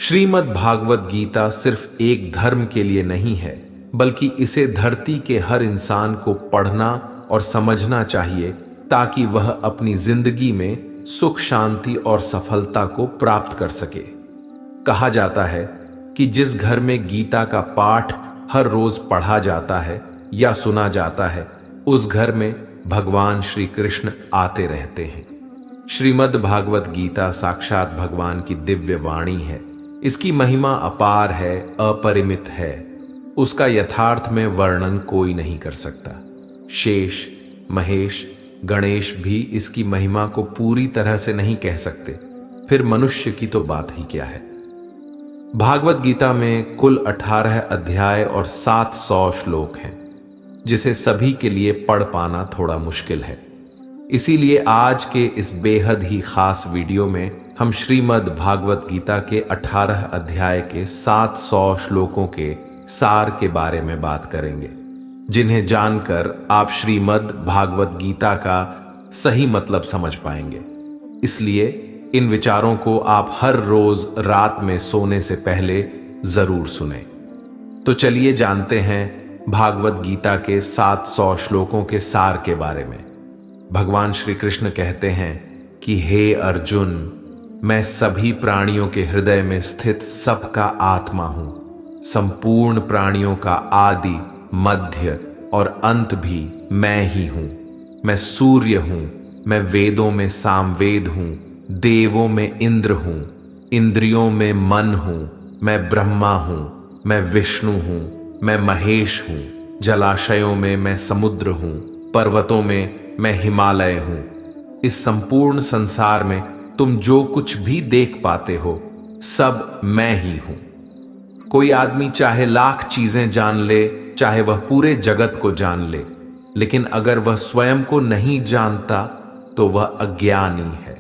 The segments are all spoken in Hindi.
श्रीमद् भागवत गीता सिर्फ एक धर्म के लिए नहीं है, बल्कि इसे धरती के हर इंसान को पढ़ना और समझना चाहिए ताकि वह अपनी जिंदगी में सुख, शांति और सफलता को प्राप्त कर सके। कहा जाता है कि जिस घर में गीता का पाठ हर रोज पढ़ा जाता है या सुना जाता है, उस घर में भगवान श्री कृष्ण आते रहते हैं। श्रीमद् भागवत गीता साक्षात भगवान की दिव्य वाणी है। इसकी महिमा अपार है, अपरिमित है। उसका यथार्थ में वर्णन कोई नहीं कर सकता। शेष, महेश, गणेश भी इसकी महिमा को पूरी तरह से नहीं कह सकते, फिर मनुष्य की तो बात ही क्या है। भागवत गीता में कुल 18 अध्याय और 700 श्लोक हैं, जिसे सभी के लिए पढ़ पाना थोड़ा मुश्किल है। इसीलिए आज के इस बेहद ही खास वीडियो में हम श्रीमद् भागवत गीता के 18 अध्याय के 700 श्लोकों के सार के बारे में बात करेंगे, जिन्हें जानकर आप श्रीमद् भागवत गीता का सही मतलब समझ पाएंगे। इसलिए इन विचारों को आप हर रोज रात में सोने से पहले जरूर सुनें। तो चलिए जानते हैं भागवत गीता के 700 श्लोकों के सार के बारे में। भगवान श्री कृष्ण कहते हैं कि हे अर्जुन, मैं सभी प्राणियों के हृदय में स्थित सबका आत्मा हूं। संपूर्ण प्राणियों का आदि, मध्य और अंत भी मैं ही हूं। मैं सूर्य हूं, मैं वेदों में सामवेद हूं, देवों में इंद्र हूं, इंद्रियों में मन हूं, मैं ब्रह्मा हूं, मैं विष्णु हूं, मैं महेश हूं, जलाशयों में मैं समुद्र हूं, पर्वतों में मैं हिमालय हूं। इस संपूर्ण संसार में तुम जो कुछ भी देख पाते हो, सब मैं ही हूं। कोई आदमी चाहे लाख चीजें जान ले, चाहे वह पूरे जगत को जान ले, लेकिन अगर वह स्वयं को नहीं जानता तो वह अज्ञानी है।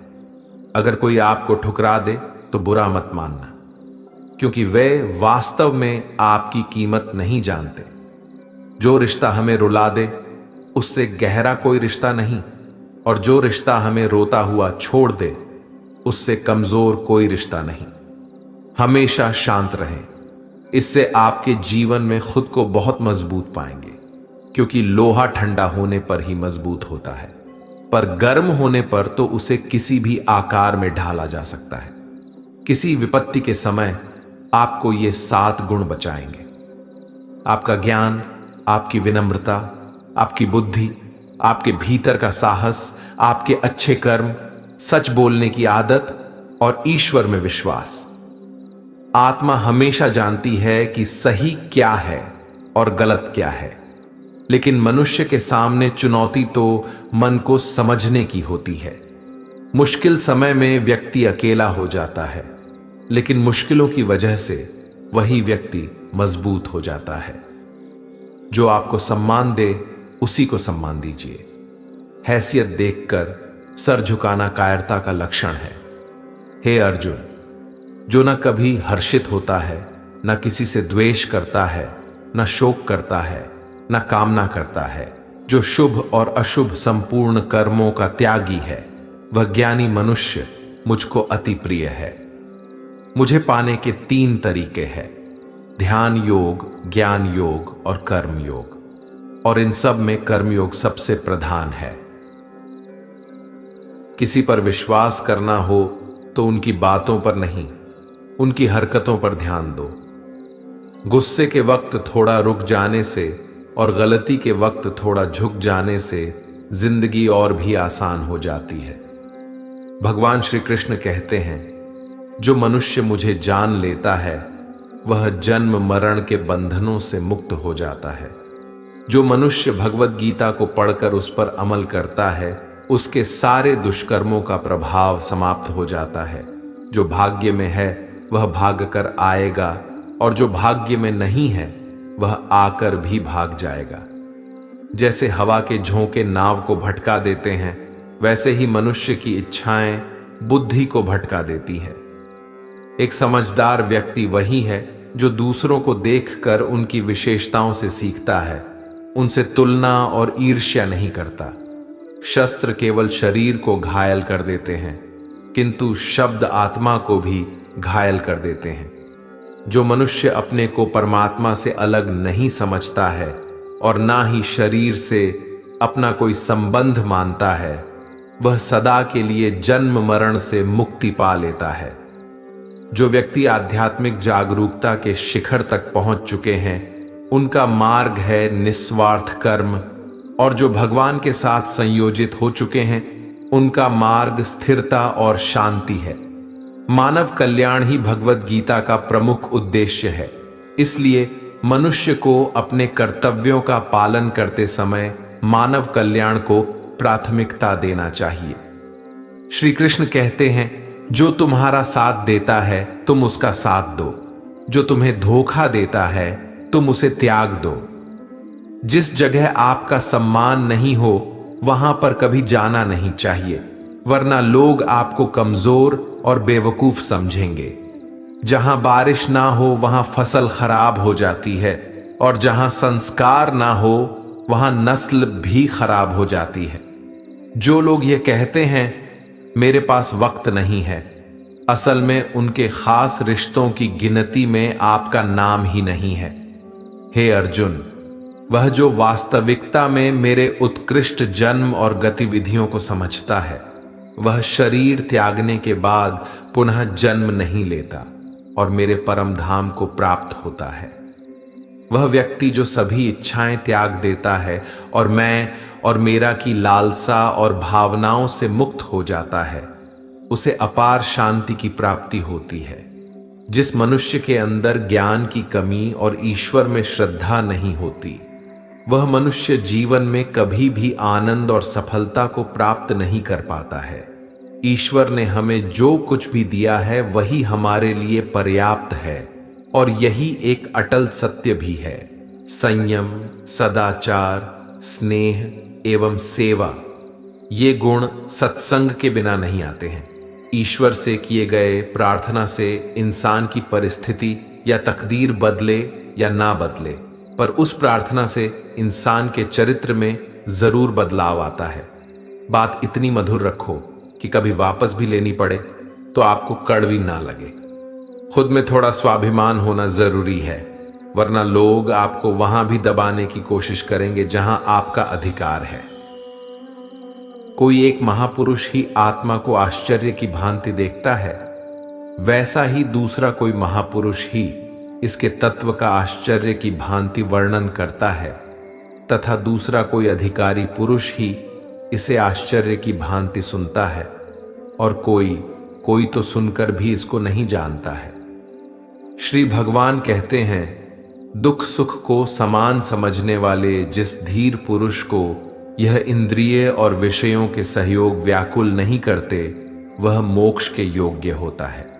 अगर कोई आपको ठुकरा दे तो बुरा मत मानना, क्योंकि वे वास्तव में आपकी कीमत नहीं जानते। जो रिश्ता हमें रुला दे उससे गहरा कोई रिश्ता नहीं, और जो रिश्ता हमें रोता हुआ छोड़ दे उससे कमजोर कोई रिश्ता नहीं। हमेशा शांत रहें, इससे आपके जीवन में खुद को बहुत मजबूत पाएंगे, क्योंकि लोहा ठंडा होने पर ही मजबूत होता है, पर गर्म होने पर तो उसे किसी भी आकार में ढाला जा सकता है। किसी विपत्ति के समय आपको ये 7 गुण बचाएंगे: आपका ज्ञान, आपकी विनम्रता, आपकी बुद्धि, आपके भीतर का साहस, आपके अच्छे कर्म, सच बोलने की आदत और ईश्वर में विश्वास। आत्मा हमेशा जानती है कि सही क्या है और गलत क्या है, लेकिन मनुष्य के सामने चुनौती तो मन को समझने की होती है। मुश्किल समय में व्यक्ति अकेला हो जाता है, लेकिन मुश्किलों की वजह से वही व्यक्ति मजबूत हो जाता है। जो आपको सम्मान दे उसी को सम्मान दीजिए। हैसियत देखकर सर झुकाना कायरता का लक्षण है। हे अर्जुन, जो न कभी हर्षित होता है, न किसी से द्वेष करता है, न शोक करता है, न कामना करता है, जो शुभ और अशुभ संपूर्ण कर्मों का त्यागी है, वह ज्ञानी मनुष्य मुझको अति प्रिय है। मुझे पाने के 3 तरीके हैं: ध्यान योग, ज्ञान योग और कर्म योग, और इन सब में कर्मयोग सबसे प्रधान है। किसी पर विश्वास करना हो तो उनकी बातों पर नहीं, उनकी हरकतों पर ध्यान दो। गुस्से के वक्त थोड़ा रुक जाने से और गलती के वक्त थोड़ा झुक जाने से जिंदगी और भी आसान हो जाती है। भगवान श्री कृष्ण कहते हैं, जो मनुष्य मुझे जान लेता है वह जन्म मरण के बंधनों से मुक्त हो जाता है। जो मनुष्य भगवत गीता को पढ़कर उस पर अमल करता है, उसके सारे दुष्कर्मों का प्रभाव समाप्त हो जाता है। जो भाग्य में है वह भाग कर आएगा, और जो भाग्य में नहीं है वह आकर भी भाग जाएगा। जैसे हवा के झोंके नाव को भटका देते हैं, वैसे ही मनुष्य की इच्छाएं बुद्धि को भटका देती हैं। एक समझदार व्यक्ति वही है जो दूसरों को देखकर उनकी विशेषताओं से सीखता है, उनसे तुलना और ईर्ष्या नहीं करता। शस्त्र केवल शरीर को घायल कर देते हैं, किंतु शब्द आत्मा को भी घायल कर देते हैं। जो मनुष्य अपने को परमात्मा से अलग नहीं समझता है और ना ही शरीर से अपना कोई संबंध मानता है, वह सदा के लिए जन्म मरण से मुक्ति पा लेता है। जो व्यक्ति आध्यात्मिक जागरूकता के शिखर तक पहुंच चुके हैं, उनका मार्ग है निस्वार्थ कर्म, और जो भगवान के साथ संयोजित हो चुके हैं, उनका मार्ग स्थिरता और शांति है। मानव कल्याण ही भगवत गीता का प्रमुख उद्देश्य है। इसलिए मनुष्य को अपने कर्तव्यों का पालन करते समय मानव कल्याण को प्राथमिकता देना चाहिए। श्री कृष्ण कहते हैं, जो तुम्हारा साथ देता है तुम उसका साथ दो, जो तुम्हें धोखा देता है तुम उसे त्याग दो। जिस जगह आपका सम्मान नहीं हो वहां पर कभी जाना नहीं चाहिए, वरना लोग आपको कमजोर और बेवकूफ समझेंगे। जहां बारिश ना हो वहां फसल खराब हो जाती है, और जहां संस्कार ना हो वहां नस्ल भी खराब हो जाती है। जो लोग ये कहते हैं मेरे पास वक्त नहीं है, असल में उनके खास रिश्तों की गिनती में आपका नाम ही नहीं है। हे अर्जुन, वह जो वास्तविकता में मेरे उत्कृष्ट जन्म और गतिविधियों को समझता है, वह शरीर त्यागने के बाद पुनः जन्म नहीं लेता और मेरे परम धाम को प्राप्त होता है। वह व्यक्ति जो सभी इच्छाएं त्याग देता है और मैं और मेरा की लालसा और भावनाओं से मुक्त हो जाता है, उसे अपार शांति की प्राप्ति होती है। जिस मनुष्य के अंदर ज्ञान की कमी और ईश्वर में श्रद्धा नहीं होती, वह मनुष्य जीवन में कभी भी आनंद और सफलता को प्राप्त नहीं कर पाता है। ईश्वर ने हमें जो कुछ भी दिया है वही हमारे लिए पर्याप्त है, और यही एक अटल सत्य भी है। संयम, सदाचार, स्नेह एवं सेवा, ये गुण सत्संग के बिना नहीं आते हैं। ईश्वर से किए गए प्रार्थना से इंसान की परिस्थिति या तकदीर बदले या ना बदले, पर उस प्रार्थना से इंसान के चरित्र में जरूर बदलाव आता है। बात इतनी मधुर रखो कि कभी वापस भी लेनी पड़े तो आपको कड़वी ना लगे। खुद में थोड़ा स्वाभिमान होना जरूरी है, वरना लोग आपको वहां भी दबाने की कोशिश करेंगे जहां आपका अधिकार है। कोई एक महापुरुष ही आत्मा को आश्चर्य की भांति देखता है, वैसा ही दूसरा कोई महापुरुष ही इसके तत्व का आश्चर्य की भांति वर्णन करता है, तथा दूसरा कोई अधिकारी पुरुष ही इसे आश्चर्य की भांति सुनता है, और कोई तो सुनकर भी इसको नहीं जानता है। श्री भगवान कहते हैं, दुख सुख को समान समझने वाले जिस धीर पुरुष को यह इंद्रिय और विषयों के सहयोग व्याकुल नहीं करते, वह मोक्ष के योग्य होता है।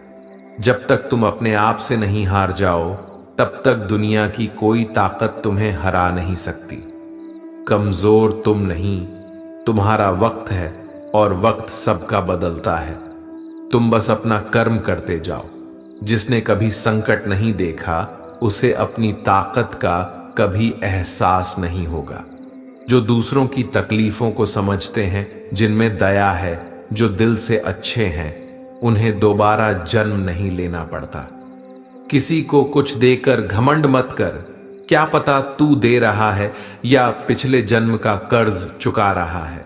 जब तक तुम अपने आप से नहीं हार जाओ, तब तक दुनिया की कोई ताकत तुम्हें हरा नहीं सकती। कमजोर तुम नहीं, तुम्हारा वक्त है, और वक्त सबका बदलता है। तुम बस अपना कर्म करते जाओ। जिसने कभी संकट नहीं देखा, उसे अपनी ताकत का कभी एहसास नहीं होगा। जो दूसरों की तकलीफों को समझते हैं, जिनमें दया है, जो दिल से अच्छे हैं, उन्हें दोबारा जन्म नहीं लेना पड़ता। किसी को कुछ देकर घमंड मत कर, क्या पता तू दे रहा है या पिछले जन्म का कर्ज चुका रहा है।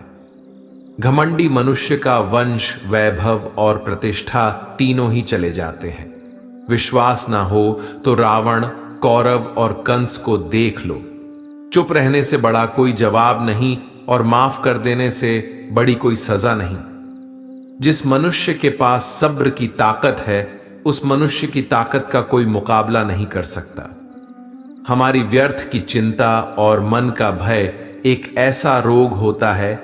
घमंडी मनुष्य का वंश, वैभव और प्रतिष्ठा तीनों ही चले जाते हैं। विश्वास ना हो तो रावण, कौरव और कंस को देख लो। चुप रहने से बड़ा कोई जवाब नहीं, और माफ कर देने से बड़ी कोई सजा नहीं। जिस मनुष्य के पास सब्र की ताकत है, उस मनुष्य की ताकत का कोई मुकाबला नहीं कर सकता। हमारी व्यर्थ की चिंता और मन का भय एक ऐसा रोग होता है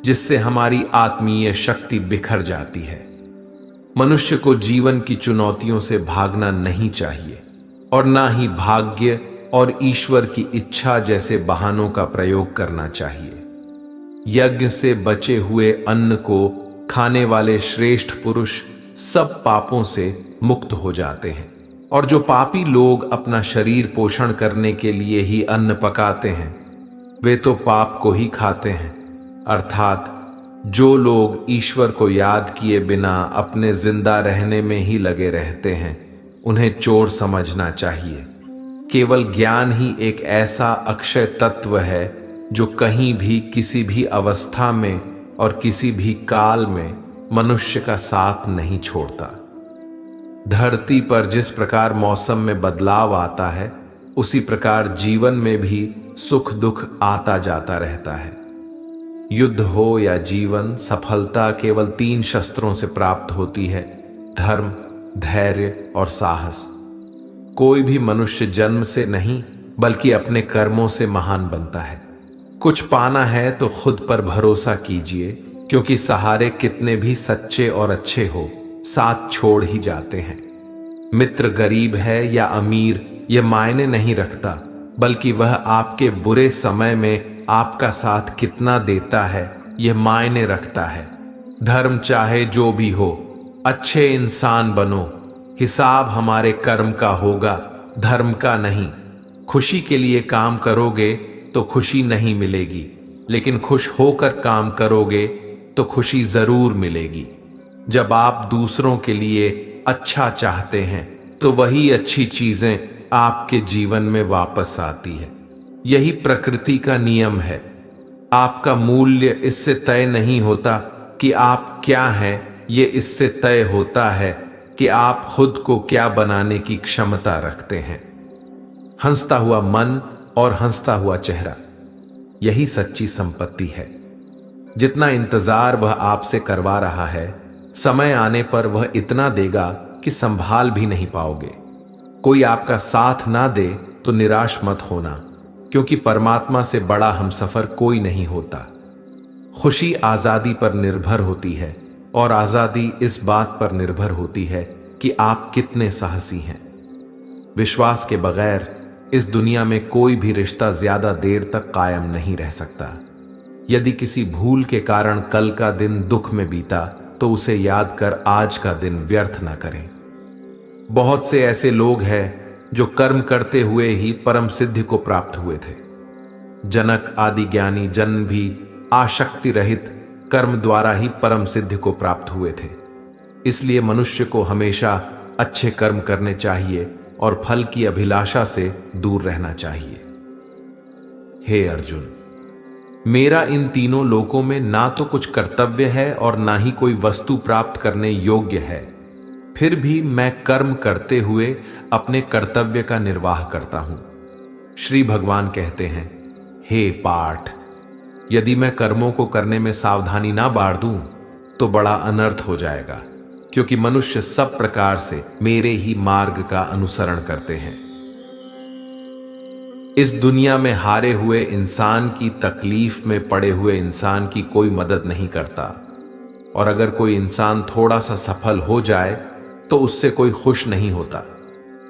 जिससे हमारी आत्मीय शक्ति बिखर जाती है। मनुष्य को जीवन की चुनौतियों से भागना नहीं चाहिए, और ना ही भाग्य और ईश्वर की इच्छा जैसे बहानों का प्रयोग करना चाहिए। यज्ञ से बचे हुए अन्न को खाने वाले श्रेष्ठ पुरुष सब पापों से मुक्त हो जाते हैं, और जो पापी लोग अपना शरीर पोषण करने के लिए ही अन्न पकाते हैं, वे तो पाप को ही खाते हैं। अर्थात जो लोग ईश्वर को याद किए बिना अपने जिंदा रहने में ही लगे रहते हैं, उन्हें चोर समझना चाहिए। केवल ज्ञान ही एक ऐसा अक्षय तत्व है जो कहीं भी, किसी भी अवस्था में और किसी भी काल में मनुष्य का साथ नहीं छोड़ता। धरती पर जिस प्रकार मौसम में बदलाव आता है, उसी प्रकार जीवन में भी सुख दुख आता जाता रहता है। युद्ध हो या जीवन, सफलता केवल 3 शस्त्रों से प्राप्त होती है: धर्म, धैर्य और साहस। कोई भी मनुष्य जन्म से नहीं बल्कि अपने कर्मों से महान बनता है। कुछ पाना है तो खुद पर भरोसा कीजिए, क्योंकि सहारे कितने भी सच्चे और अच्छे हो, साथ छोड़ ही जाते हैं। मित्र गरीब है या अमीर यह मायने नहीं रखता, बल्कि वह आपके बुरे समय में आपका साथ कितना देता है यह मायने रखता है। धर्म चाहे जो भी हो, अच्छे इंसान बनो। हिसाब हमारे कर्म का होगा, धर्म का नहीं। खुशी के लिए काम करोगे तो खुशी नहीं मिलेगी, लेकिन खुश होकर काम करोगे तो खुशी जरूर मिलेगी। जब आप दूसरों के लिए अच्छा चाहते हैं तो वही अच्छी चीजें आपके जीवन में वापस आती है। यही प्रकृति का नियम है। आपका मूल्य इससे तय नहीं होता कि आप क्या हैं, ये इससे तय होता है कि आप खुद को क्या बनाने की क्षमता रखते हैं। हंसता हुआ मन और हंसता हुआ चेहरा, यही सच्ची संपत्ति है। जितना इंतजार वह आपसे करवा रहा है, समय आने पर वह इतना देगा कि संभाल भी नहीं पाओगे। कोई आपका साथ ना दे तो निराश मत होना, क्योंकि परमात्मा से बड़ा हमसफर कोई नहीं होता। खुशी आजादी पर निर्भर होती है, और आजादी इस बात पर निर्भर होती है कि आप कितने साहसी हैं। विश्वास के बगैर इस दुनिया में कोई भी रिश्ता ज्यादा देर तक कायम नहीं रह सकता। यदि किसी भूल के कारण कल का दिन दुख में बीता, तो उसे याद कर आज का दिन व्यर्थ ना करें। बहुत से ऐसे लोग हैं जो कर्म करते हुए ही परम सिद्धि को प्राप्त हुए थे। जनक आदि ज्ञानी जन भी आसक्ति रहित कर्म द्वारा ही परम सिद्धि को प्राप्त हुए थे। इसलिए मनुष्य को हमेशा अच्छे कर्म करने चाहिए और फल की अभिलाषा से दूर रहना चाहिए। हे अर्जुन, मेरा इन तीनों लोकों में ना तो कुछ कर्तव्य है और ना ही कोई वस्तु प्राप्त करने योग्य है, फिर भी मैं कर्म करते हुए अपने कर्तव्य का निर्वाह करता हूं। श्री भगवान कहते हैं, हे पाठ, यदि मैं कर्मों को करने में सावधानी ना बाढ़ दूं तो बड़ा अनर्थ हो जाएगा, क्योंकि मनुष्य सब प्रकार से मेरे ही मार्ग का अनुसरण करते हैं। इस दुनिया में हारे हुए इंसान की तकलीफ में पड़े हुए इंसान की कोई मदद नहीं करता, और अगर कोई इंसान थोड़ा सा सफल हो जाए तो उससे कोई खुश नहीं होता।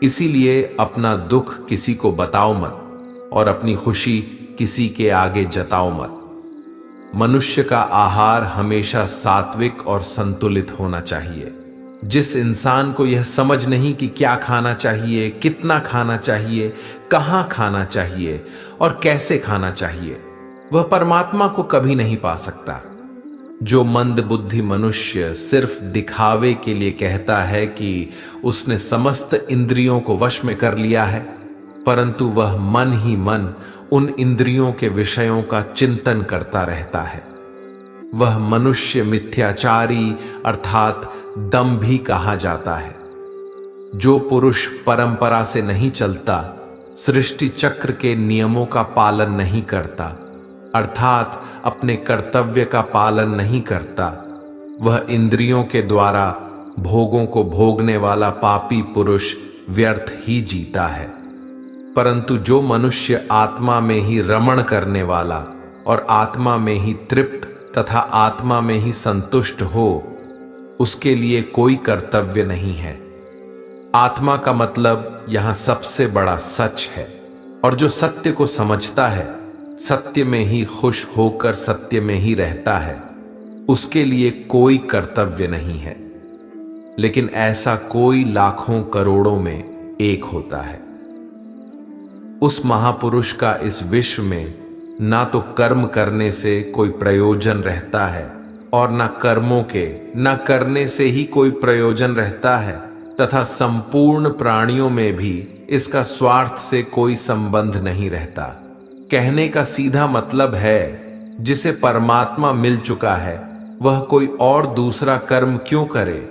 इसीलिए अपना दुख किसी को बताओ मत और अपनी खुशी किसी के आगे जताओ मत। मनुष्य का आहार हमेशा सात्विक और संतुलित होना चाहिए। जिस इंसान को यह समझ नहीं कि क्या खाना चाहिए, कितना खाना चाहिए, कहां खाना चाहिए और कैसे खाना चाहिए, वह परमात्मा को कभी नहीं पा सकता। जो मंद बुद्धि मनुष्य सिर्फ दिखावे के लिए कहता है कि उसने समस्त इंद्रियों को वश में कर लिया है, परंतु वह मन ही मन उन इंद्रियों के विषयों का चिंतन करता रहता है, वह मनुष्य मिथ्याचारी अर्थात दंभी कहा जाता है। जो पुरुष परंपरा से नहीं चलता, सृष्टि चक्र के नियमों का पालन नहीं करता, अर्थात अपने कर्तव्य का पालन नहीं करता, वह इंद्रियों के द्वारा भोगों को भोगने वाला पापी पुरुष व्यर्थ ही जीता है। परंतु जो मनुष्य आत्मा में ही रमण करने वाला और आत्मा में ही तृप्त तथा आत्मा में ही संतुष्ट हो, उसके लिए कोई कर्तव्य नहीं है। आत्मा का मतलब यहां सबसे बड़ा सच है, और जो सत्य को समझता है, सत्य में ही खुश होकर सत्य में ही रहता है, उसके लिए कोई कर्तव्य नहीं है। लेकिन ऐसा कोई लाखों करोड़ों में एक होता है। उस महापुरुष का इस विश्व में ना तो कर्म करने से कोई प्रयोजन रहता है और ना कर्मों के न करने से ही कोई प्रयोजन रहता है। तथा संपूर्ण प्राणियों में भी इसका स्वार्थ से कोई संबंध नहीं रहता। कहने का सीधा मतलब है, जिसे परमात्मा मिल चुका है वह कोई और दूसरा कर्म क्यों करे।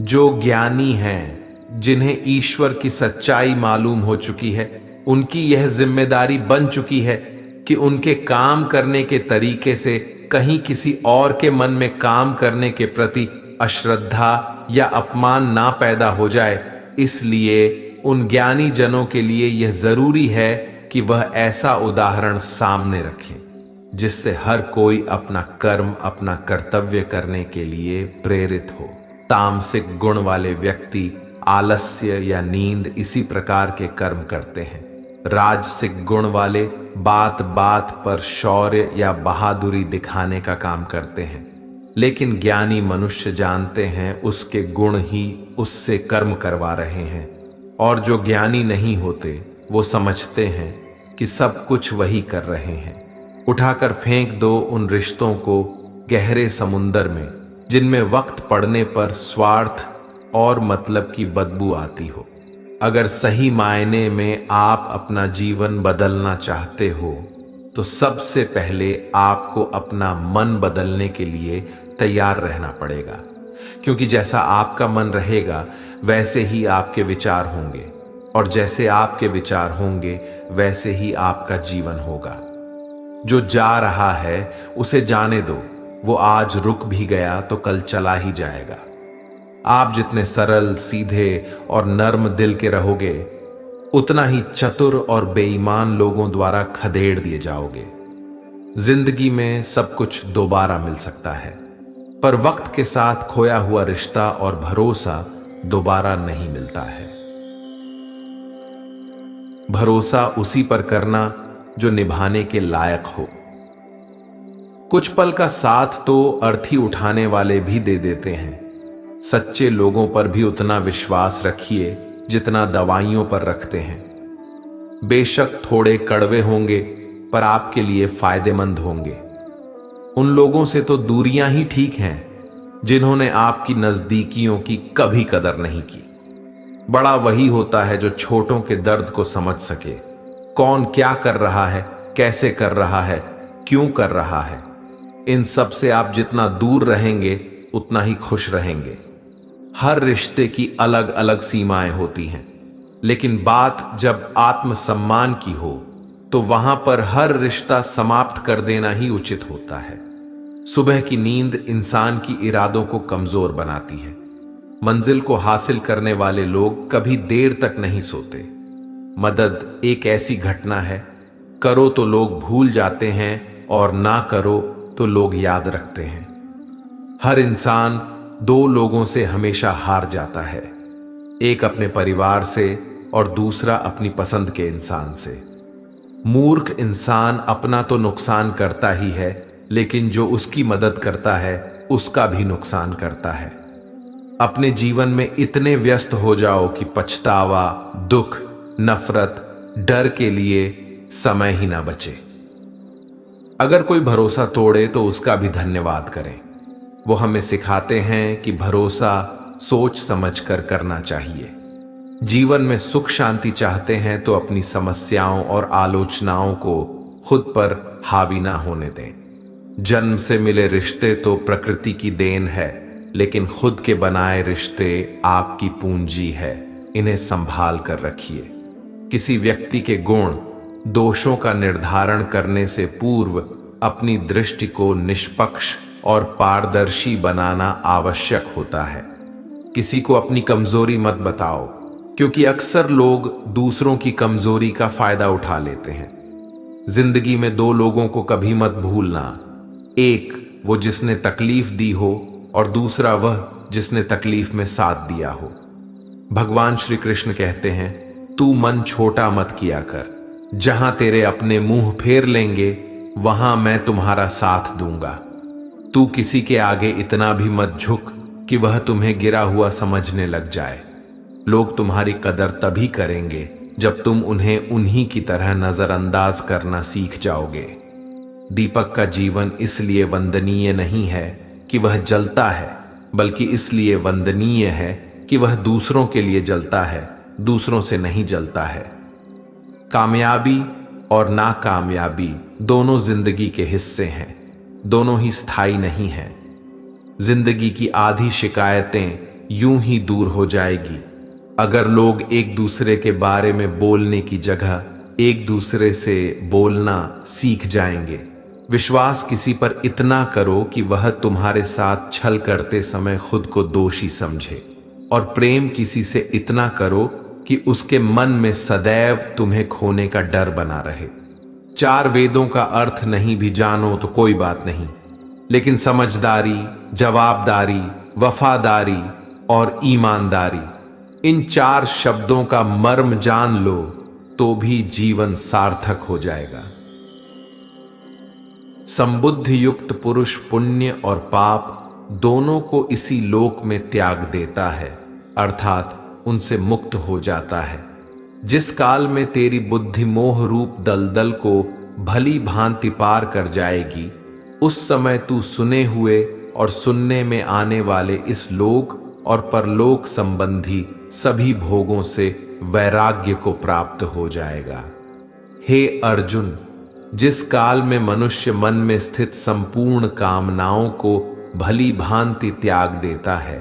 जो ज्ञानी हैं, जिन्हें ईश्वर की सच्चाई मालूम हो चुकी है, उनकी यह जिम्मेदारी बन चुकी है कि उनके काम करने के तरीके से कहीं किसी और के मन में काम करने के प्रति अश्रद्धा या अपमान ना पैदा हो जाए। इसलिए उन ज्ञानी जनों के लिए यह जरूरी है कि वह ऐसा उदाहरण सामने रखें जिससे हर कोई अपना कर्म, अपना कर्तव्य करने के लिए प्रेरित हो। तामसिक गुण वाले व्यक्ति आलस्य या नींद इसी प्रकार के कर्म करते हैं। राजसिक गुण वाले बात बात पर शौर्य या बहादुरी दिखाने का काम करते हैं। लेकिन ज्ञानी मनुष्य जानते हैं उसके गुण ही उससे कर्म करवा रहे हैं, और जो ज्ञानी नहीं होते वो समझते हैं कि सब कुछ वही कर रहे हैं। उठाकर फेंक दो उन रिश्तों को गहरे समुंदर में जिनमें वक्त पड़ने पर स्वार्थ और मतलब की बदबू आती हो। अगर सही मायने में आप अपना जीवन बदलना चाहते हो तो सबसे पहले आपको अपना मन बदलने के लिए तैयार रहना पड़ेगा, क्योंकि जैसा आपका मन रहेगा वैसे ही आपके विचार होंगे, और जैसे आपके विचार होंगे वैसे ही आपका जीवन होगा। जो जा रहा है उसे जाने दो, वो आज रुक भी गया तो कल चला ही जाएगा। आप जितने सरल, सीधे और नर्म दिल के रहोगे, उतना ही चतुर और बेईमान लोगों द्वारा खदेड़ दिए जाओगे। जिंदगी में सब कुछ दोबारा मिल सकता है, पर वक्त के साथ खोया हुआ रिश्ता और भरोसा दोबारा नहीं मिलता है। भरोसा उसी पर करना जो निभाने के लायक हो। कुछ पल का साथ तो अर्थी उठाने वाले भी दे देते हैं। सच्चे लोगों पर भी उतना विश्वास रखिए जितना दवाइयों पर रखते हैं। बेशक थोड़े कड़वे होंगे, पर आपके लिए फायदेमंद होंगे। उन लोगों से तो दूरियां ही ठीक हैं जिन्होंने आपकी नजदीकियों की कभी कदर नहीं की। बड़ा वही होता है जो छोटों के दर्द को समझ सके। कौन क्या कर रहा है, कैसे कर रहा है, क्यों कर रहा है, इन सब से आप जितना दूर रहेंगे उतना ही खुश रहेंगे। हर रिश्ते की अलग अलग सीमाएं होती हैं, लेकिन बात जब आत्मसम्मान की हो तो वहां पर हर रिश्ता समाप्त कर देना ही उचित होता है। सुबह की नींद इंसान की इरादों को कमजोर बनाती है। मंजिल को हासिल करने वाले लोग कभी देर तक नहीं सोते। मदद एक ऐसी घटना है, करो तो लोग भूल जाते हैं और ना करो तो लोग याद रखते हैं। हर इंसान दो लोगों से हमेशा हार जाता है, एक अपने परिवार से और दूसरा अपनी पसंद के इंसान से। मूर्ख इंसान अपना तो नुकसान करता ही है, लेकिन जो उसकी मदद करता है उसका भी नुकसान करता है। अपने जीवन में इतने व्यस्त हो जाओ कि पछतावा, दुख, नफरत, डर के लिए समय ही ना बचे। अगर कोई भरोसा तोड़े तो उसका भी धन्यवाद करें। वो हमें सिखाते हैं कि भरोसा सोच समझ कर करना चाहिए। जीवन में सुख शांति चाहते हैं तो अपनी समस्याओं और आलोचनाओं को खुद पर हावी ना होने दें। जन्म से मिले रिश्ते तो प्रकृति की देन है, लेकिन खुद के बनाए रिश्ते आपकी पूंजी है। इन्हें संभाल कर रखिए। किसी व्यक्ति के गुण, दोषों का निर्धारण करने से पूर्व अपनी दृष्टि को निष्पक्ष और पारदर्शी बनाना आवश्यक होता है। किसी को अपनी कमजोरी मत बताओ, क्योंकि अक्सर लोग दूसरों की कमजोरी का फायदा उठा लेते हैं। जिंदगी में दो लोगों को कभी मत भूलना, एक वो जिसने तकलीफ दी हो और दूसरा वह जिसने तकलीफ में साथ दिया हो। भगवान श्री कृष्ण कहते हैं, तू मन छोटा मत किया कर, जहां तेरे अपने मुंह फेर लेंगे वहां मैं तुम्हारा साथ दूंगा। तू किसी के आगे इतना भी मत झुक कि वह तुम्हें गिरा हुआ समझने लग जाए। लोग तुम्हारी कदर तभी करेंगे जब तुम उन्हें उन्हीं की तरह नजरअंदाज करना सीख जाओगे। दीपक का जीवन इसलिए वंदनीय नहीं है कि वह जलता है, बल्कि इसलिए वंदनीय है कि वह दूसरों के लिए जलता है, दूसरों से नहीं जलता है। कामयाबी और नाकामयाबी दोनों जिंदगी के हिस्से हैं, दोनों ही स्थायी नहीं हैं। जिंदगी की आधी शिकायतें यूं ही दूर हो जाएगी अगर लोग एक दूसरे के बारे में बोलने की जगह एक दूसरे से बोलना सीख जाएंगे। विश्वास किसी पर इतना करो कि वह तुम्हारे साथ छल करते समय खुद को दोषी समझे, और प्रेम किसी से इतना करो कि उसके मन में सदैव तुम्हें खोने का डर बना रहे। 4 वेदों का अर्थ नहीं भी जानो तो कोई बात नहीं, लेकिन समझदारी, जवाबदारी, वफादारी और ईमानदारी, इन 4 शब्दों का मर्म जान लो तो भी जीवन सार्थक हो जाएगा। संबुद्ध युक्त पुरुष पुण्य और पाप दोनों को इसी लोक में त्याग देता है, अर्थात उनसे मुक्त हो जाता है। जिस काल में तेरी बुद्धि मोह रूप दलदल को भली भांति पार कर जाएगी, उस समय तू सुने हुए और सुनने में आने वाले इस लोक और परलोक संबंधी सभी भोगों से वैराग्य को प्राप्त हो जाएगा। हे अर्जुन, जिस काल में मनुष्य मन में स्थित संपूर्ण कामनाओं को भली भांति त्याग देता है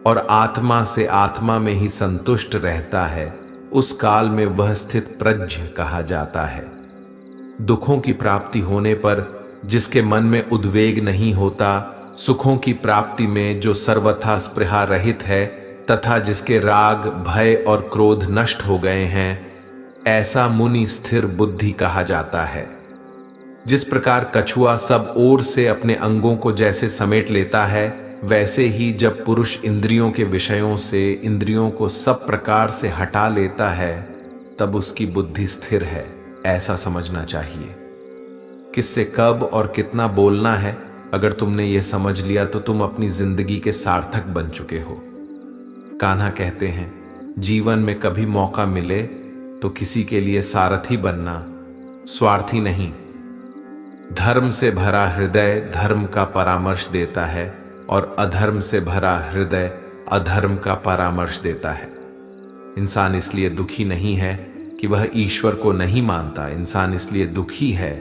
और आत्मा से आत्मा में ही संतुष्ट रहता है, उस काल में वह स्थित प्रज्ञ कहा जाता है। दुखों की प्राप्ति होने पर जिसके मन में उद्वेग नहीं होता, सुखों की प्राप्ति में जो सर्वथा स्पृहा रहित है तथा जिसके राग, भय और क्रोध नष्ट हो गए हैं, ऐसा मुनि स्थिर बुद्धि कहा जाता है। जिस प्रकार कछुआ सब ओर से अपने अंगों को जैसे समेट लेता है, वैसे ही जब पुरुष इंद्रियों के विषयों से इंद्रियों को सब प्रकार से हटा लेता है, तब उसकी बुद्धि स्थिर है, ऐसा समझना चाहिए। किससे कब और कितना बोलना है, अगर तुमने ये समझ लिया तो तुम अपनी जिंदगी के सार्थक बन चुके हो। कान्हा कहते हैं, जीवन में कभी मौका मिले तो किसी के लिए सारथी बनना, स्वार्थी नहीं। धर्म से भरा हृदय धर्म का परामर्श देता है और अधर्म से भरा हृदय अधर्म का परामर्श देता है। इंसान इसलिए दुखी नहीं है कि वह ईश्वर को नहीं मानता, इंसान इसलिए दुखी है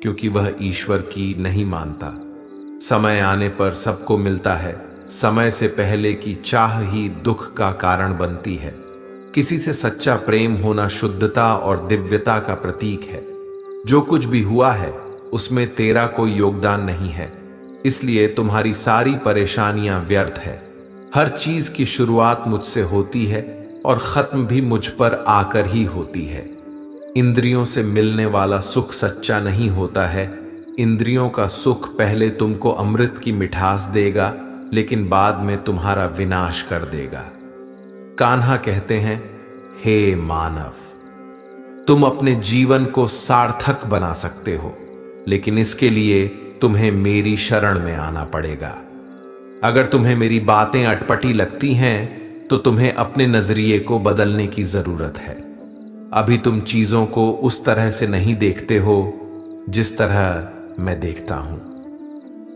क्योंकि वह ईश्वर की नहीं मानता। समय आने पर सबको मिलता है, समय से पहले की चाह ही दुख का कारण बनती है। किसी से सच्चा प्रेम होना शुद्धता और दिव्यता का प्रतीक है। जो कुछ भी हुआ है उसमें तेरा कोई योगदान नहीं है, इसलिए तुम्हारी सारी परेशानियां व्यर्थ है। हर चीज की शुरुआत मुझसे होती है और खत्म भी मुझ पर आकर ही होती है। इंद्रियों से मिलने वाला सुख सच्चा नहीं होता है। इंद्रियों का सुख पहले तुमको अमृत की मिठास देगा, लेकिन बाद में तुम्हारा विनाश कर देगा। कान्हा कहते हैं, हे मानव, तुम अपने जीवन को सार्थक बना सकते हो, लेकिन इसके लिए तुम्हें मेरी शरण में आना पड़ेगा। अगर तुम्हें मेरी बातें अटपटी लगती हैं तो तुम्हें अपने नजरिए को बदलने की जरूरत है। अभी तुम चीजों को उस तरह से नहीं देखते हो जिस तरह मैं देखता हूं।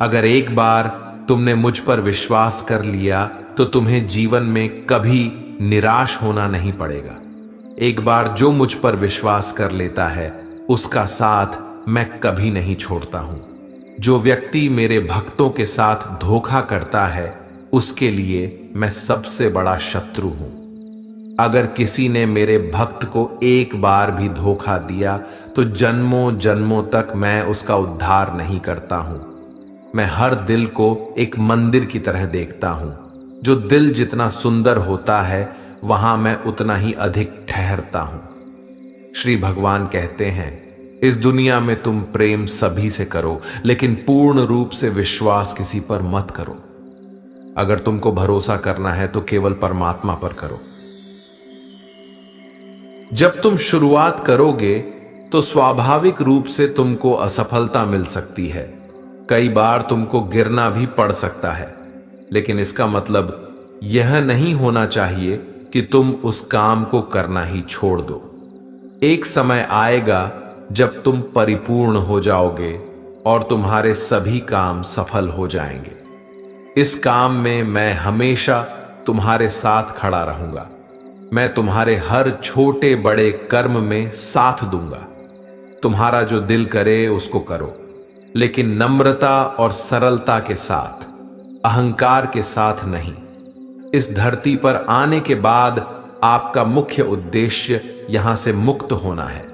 अगर एक बार तुमने मुझ पर विश्वास कर लिया तो तुम्हें जीवन में कभी निराश होना नहीं पड़ेगा। एक बार जो मुझ पर विश्वास कर लेता है उसका साथ मैं कभी नहीं छोड़ता हूं। जो व्यक्ति मेरे भक्तों के साथ धोखा करता है उसके लिए मैं सबसे बड़ा शत्रु हूं। अगर किसी ने मेरे भक्त को एक बार भी धोखा दिया तो जन्मों जन्मों तक मैं उसका उद्धार नहीं करता हूं। मैं हर दिल को एक मंदिर की तरह देखता हूं। जो दिल जितना सुंदर होता है वहां मैं उतना ही अधिक ठहरता हूं। श्री भगवान कहते हैं, इस दुनिया में तुम प्रेम सभी से करो, लेकिन पूर्ण रूप से विश्वास किसी पर मत करो। अगर तुमको भरोसा करना है तो केवल परमात्मा पर करो। जब तुम शुरुआत करोगे तो स्वाभाविक रूप से तुमको असफलता मिल सकती है। कई बार तुमको गिरना भी पड़ सकता है, लेकिन इसका मतलब यह नहीं होना चाहिए कि तुम उस काम को करना ही छोड़ दो। एक समय आएगा जब तुम परिपूर्ण हो जाओगे और तुम्हारे सभी काम सफल हो जाएंगे। इस काम में मैं हमेशा तुम्हारे साथ खड़ा रहूंगा। मैं तुम्हारे हर छोटे बड़े कर्म में साथ दूंगा। तुम्हारा जो दिल करे उसको करो, लेकिन नम्रता और सरलता के साथ, अहंकार के साथ नहीं। इस धरती पर आने के बाद आपका मुख्य उद्देश्य यहां से मुक्त होना है।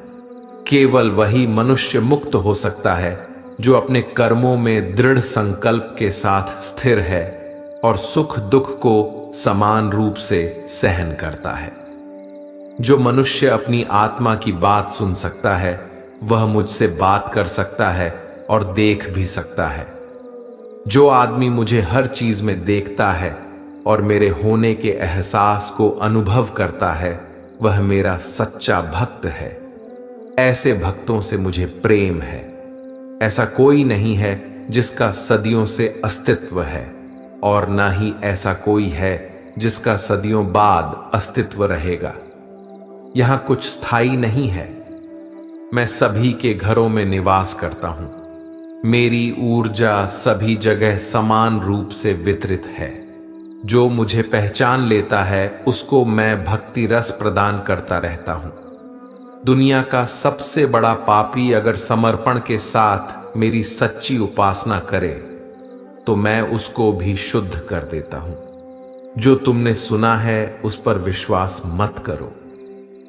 केवल वही मनुष्य मुक्त हो सकता है जो अपने कर्मों में दृढ़ संकल्प के साथ स्थिर है और सुख दुख को समान रूप से सहन करता है। जो मनुष्य अपनी आत्मा की बात सुन सकता है वह मुझसे बात कर सकता है और देख भी सकता है। जो आदमी मुझे हर चीज में देखता है और मेरे होने के एहसास को अनुभव करता है वह मेरा सच्चा भक्त है। ऐसे भक्तों से मुझे प्रेम है। ऐसा कोई नहीं है जिसका सदियों से अस्तित्व है, और ना ही ऐसा कोई है जिसका सदियों बाद अस्तित्व रहेगा। यहां कुछ स्थायी नहीं है। मैं सभी के घरों में निवास करता हूं। मेरी ऊर्जा सभी जगह समान रूप से वितरित है। जो मुझे पहचान लेता है उसको मैं भक्ति रस प्रदान करता रहता हूं। दुनिया का सबसे बड़ा पापी अगर समर्पण के साथ मेरी सच्ची उपासना करे तो मैं उसको भी शुद्ध कर देता हूं। जो तुमने सुना है उस पर विश्वास मत करो।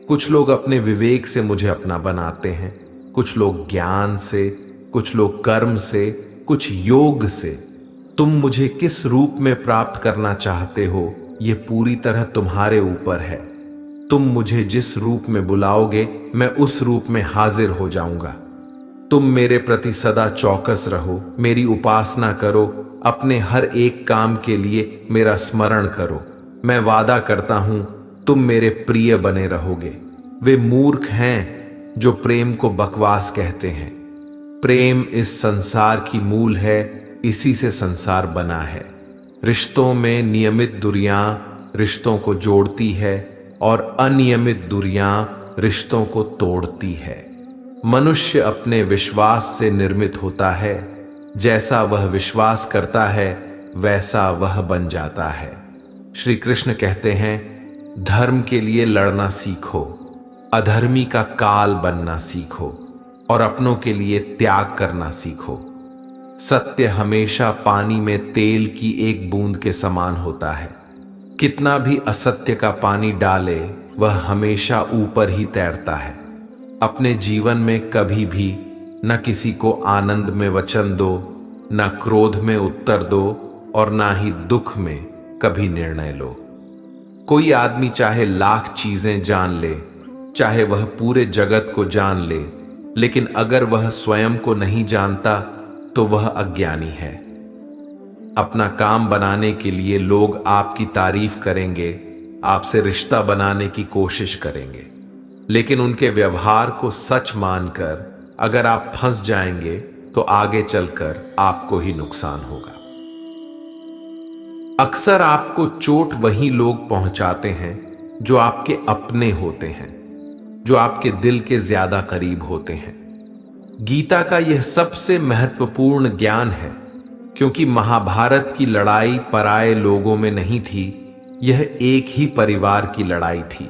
कुछ लोग अपने विवेक से मुझे अपना बनाते हैं, कुछ लोग ज्ञान से, कुछ लोग कर्म से, कुछ योग से। तुम मुझे किस रूप में प्राप्त करना चाहते हो यह पूरी तरह तुम्हारे ऊपर है। तुम मुझे जिस रूप में बुलाओगे मैं उस रूप में हाजिर हो जाऊंगा। तुम मेरे प्रति सदा चौकस रहो, मेरी उपासना करो, अपने हर एक काम के लिए मेरा स्मरण करो। मैं वादा करता हूं तुम मेरे प्रिय बने रहोगे। वे मूर्ख हैं जो प्रेम को बकवास कहते हैं। प्रेम इस संसार की मूल है, इसी से संसार बना है। रिश्तों में नियमित दूरियां रिश्तों को जोड़ती है और अनियमित दूरियां रिश्तों को तोड़ती है। मनुष्य अपने विश्वास से निर्मित होता है। जैसा वह विश्वास करता है वैसा वह बन जाता है। श्री कृष्ण कहते हैं, धर्म के लिए लड़ना सीखो, अधर्मी का काल बनना सीखो और अपनों के लिए त्याग करना सीखो। सत्य हमेशा पानी में तेल की एक बूंद के समान होता है। कितना भी असत्य का पानी डाले वह हमेशा ऊपर ही तैरता है। अपने जीवन में कभी भी न किसी को आनंद में वचन दो, न क्रोध में उत्तर दो और ना ही दुख में कभी निर्णय लो। कोई आदमी चाहे लाख चीजें जान ले, चाहे वह पूरे जगत को जान ले, लेकिन अगर वह स्वयं को नहीं जानता तो वह अज्ञानी है। अपना काम बनाने के लिए लोग आपकी तारीफ करेंगे, आपसे रिश्ता बनाने की कोशिश करेंगे, लेकिन उनके व्यवहार को सच मानकर अगर आप फंस जाएंगे तो आगे चलकर आपको ही नुकसान होगा। अक्सर आपको चोट वही लोग पहुंचाते हैं जो आपके अपने होते हैं, जो आपके दिल के ज्यादा करीब होते हैं। गीता का यह सबसे महत्वपूर्ण ज्ञान है, क्योंकि महाभारत की लड़ाई पराये लोगों में नहीं थी, यह एक ही परिवार की लड़ाई थी।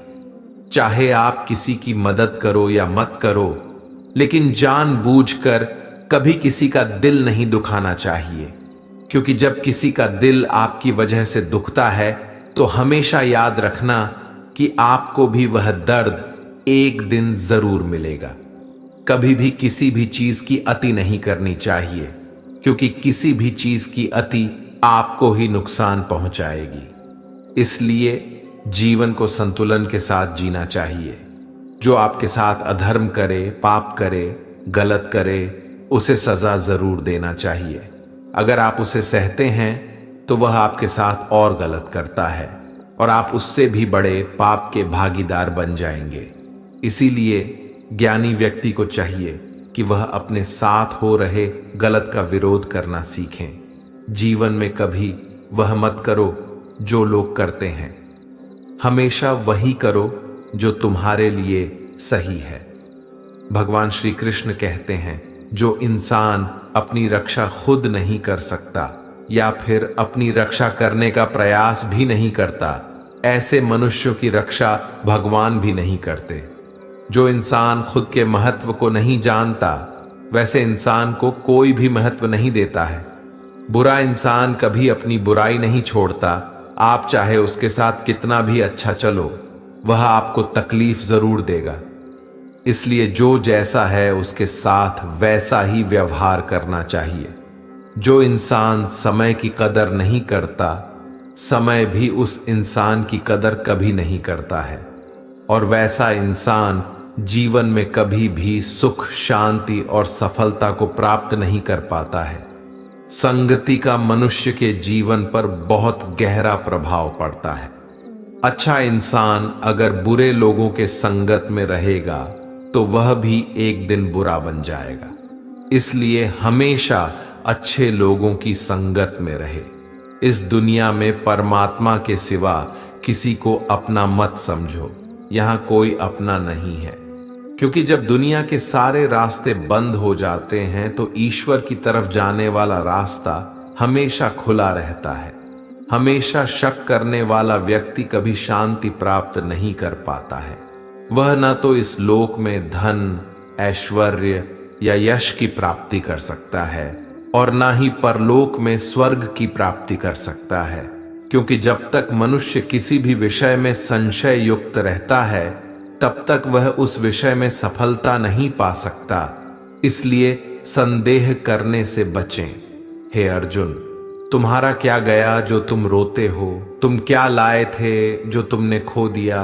चाहे आप किसी की मदद करो या मत करो, लेकिन जानबूझकर कभी किसी का दिल नहीं दुखाना चाहिए, क्योंकि जब किसी का दिल आपकी वजह से दुखता है तो हमेशा याद रखना कि आपको भी वह दर्द एक दिन जरूर मिलेगा। कभी भी किसी भी चीज की अति नहीं करनी चाहिए, क्योंकि किसी भी चीज की अति आपको ही नुकसान पहुंचाएगी। इसलिए जीवन को संतुलन के साथ जीना चाहिए। जो आपके साथ अधर्म करे, पाप करे, गलत करे, उसे सजा जरूर देना चाहिए। अगर आप उसे सहते हैं तो वह आपके साथ और गलत करता है और आप उससे भी बड़े पाप के भागीदार बन जाएंगे। इसीलिए ज्ञानी व्यक्ति को चाहिए कि वह अपने साथ हो रहे गलत का विरोध करना सीखें। जीवन में कभी वह मत करो जो लोग करते हैं, हमेशा वही करो जो तुम्हारे लिए सही है। भगवान श्री कृष्ण कहते हैं, जो इंसान अपनी रक्षा खुद नहीं कर सकता या फिर अपनी रक्षा करने का प्रयास भी नहीं करता, ऐसे मनुष्यों की रक्षा भगवान भी नहीं करते। जो इंसान खुद के महत्व को नहीं जानता, वैसे इंसान को कोई भी महत्व नहीं देता है। बुरा इंसान कभी अपनी बुराई नहीं छोड़ता। आप चाहे उसके साथ कितना भी अच्छा चलो, वह आपको तकलीफ जरूर देगा। इसलिए जो जैसा है उसके साथ वैसा ही व्यवहार करना चाहिए। जो इंसान समय की कदर नहीं करता, समय भी उस इंसान की कदर कभी नहीं करता है, और वैसा इंसान जीवन में कभी भी सुख, शांति और सफलता को प्राप्त नहीं कर पाता है। संगति का मनुष्य के जीवन पर बहुत गहरा प्रभाव पड़ता है। अच्छा इंसान अगर बुरे लोगों के संगत में रहेगा तो वह भी एक दिन बुरा बन जाएगा। इसलिए हमेशा अच्छे लोगों की संगत में रहे। इस दुनिया में परमात्मा के सिवा किसी को अपना मत समझो। यहां कोई अपना नहीं है, क्योंकि जब दुनिया के सारे रास्ते बंद हो जाते हैं तो ईश्वर की तरफ जाने वाला रास्ता हमेशा खुला रहता है। हमेशा शक करने वाला व्यक्ति कभी शांति प्राप्त नहीं कर पाता है। वह न तो इस लोक में धन, ऐश्वर्य या यश की प्राप्ति कर सकता है, और ना ही परलोक में स्वर्ग की प्राप्ति कर सकता है, क्योंकि जब तक मनुष्य किसी भी विषय में संशय युक्त रहता है तब तक वह उस विषय में सफलता नहीं पा सकता। इसलिए संदेह करने से बचें। हे अर्जुन, तुम्हारा क्या गया जो तुम रोते हो? तुम क्या लाए थे जो तुमने खो दिया?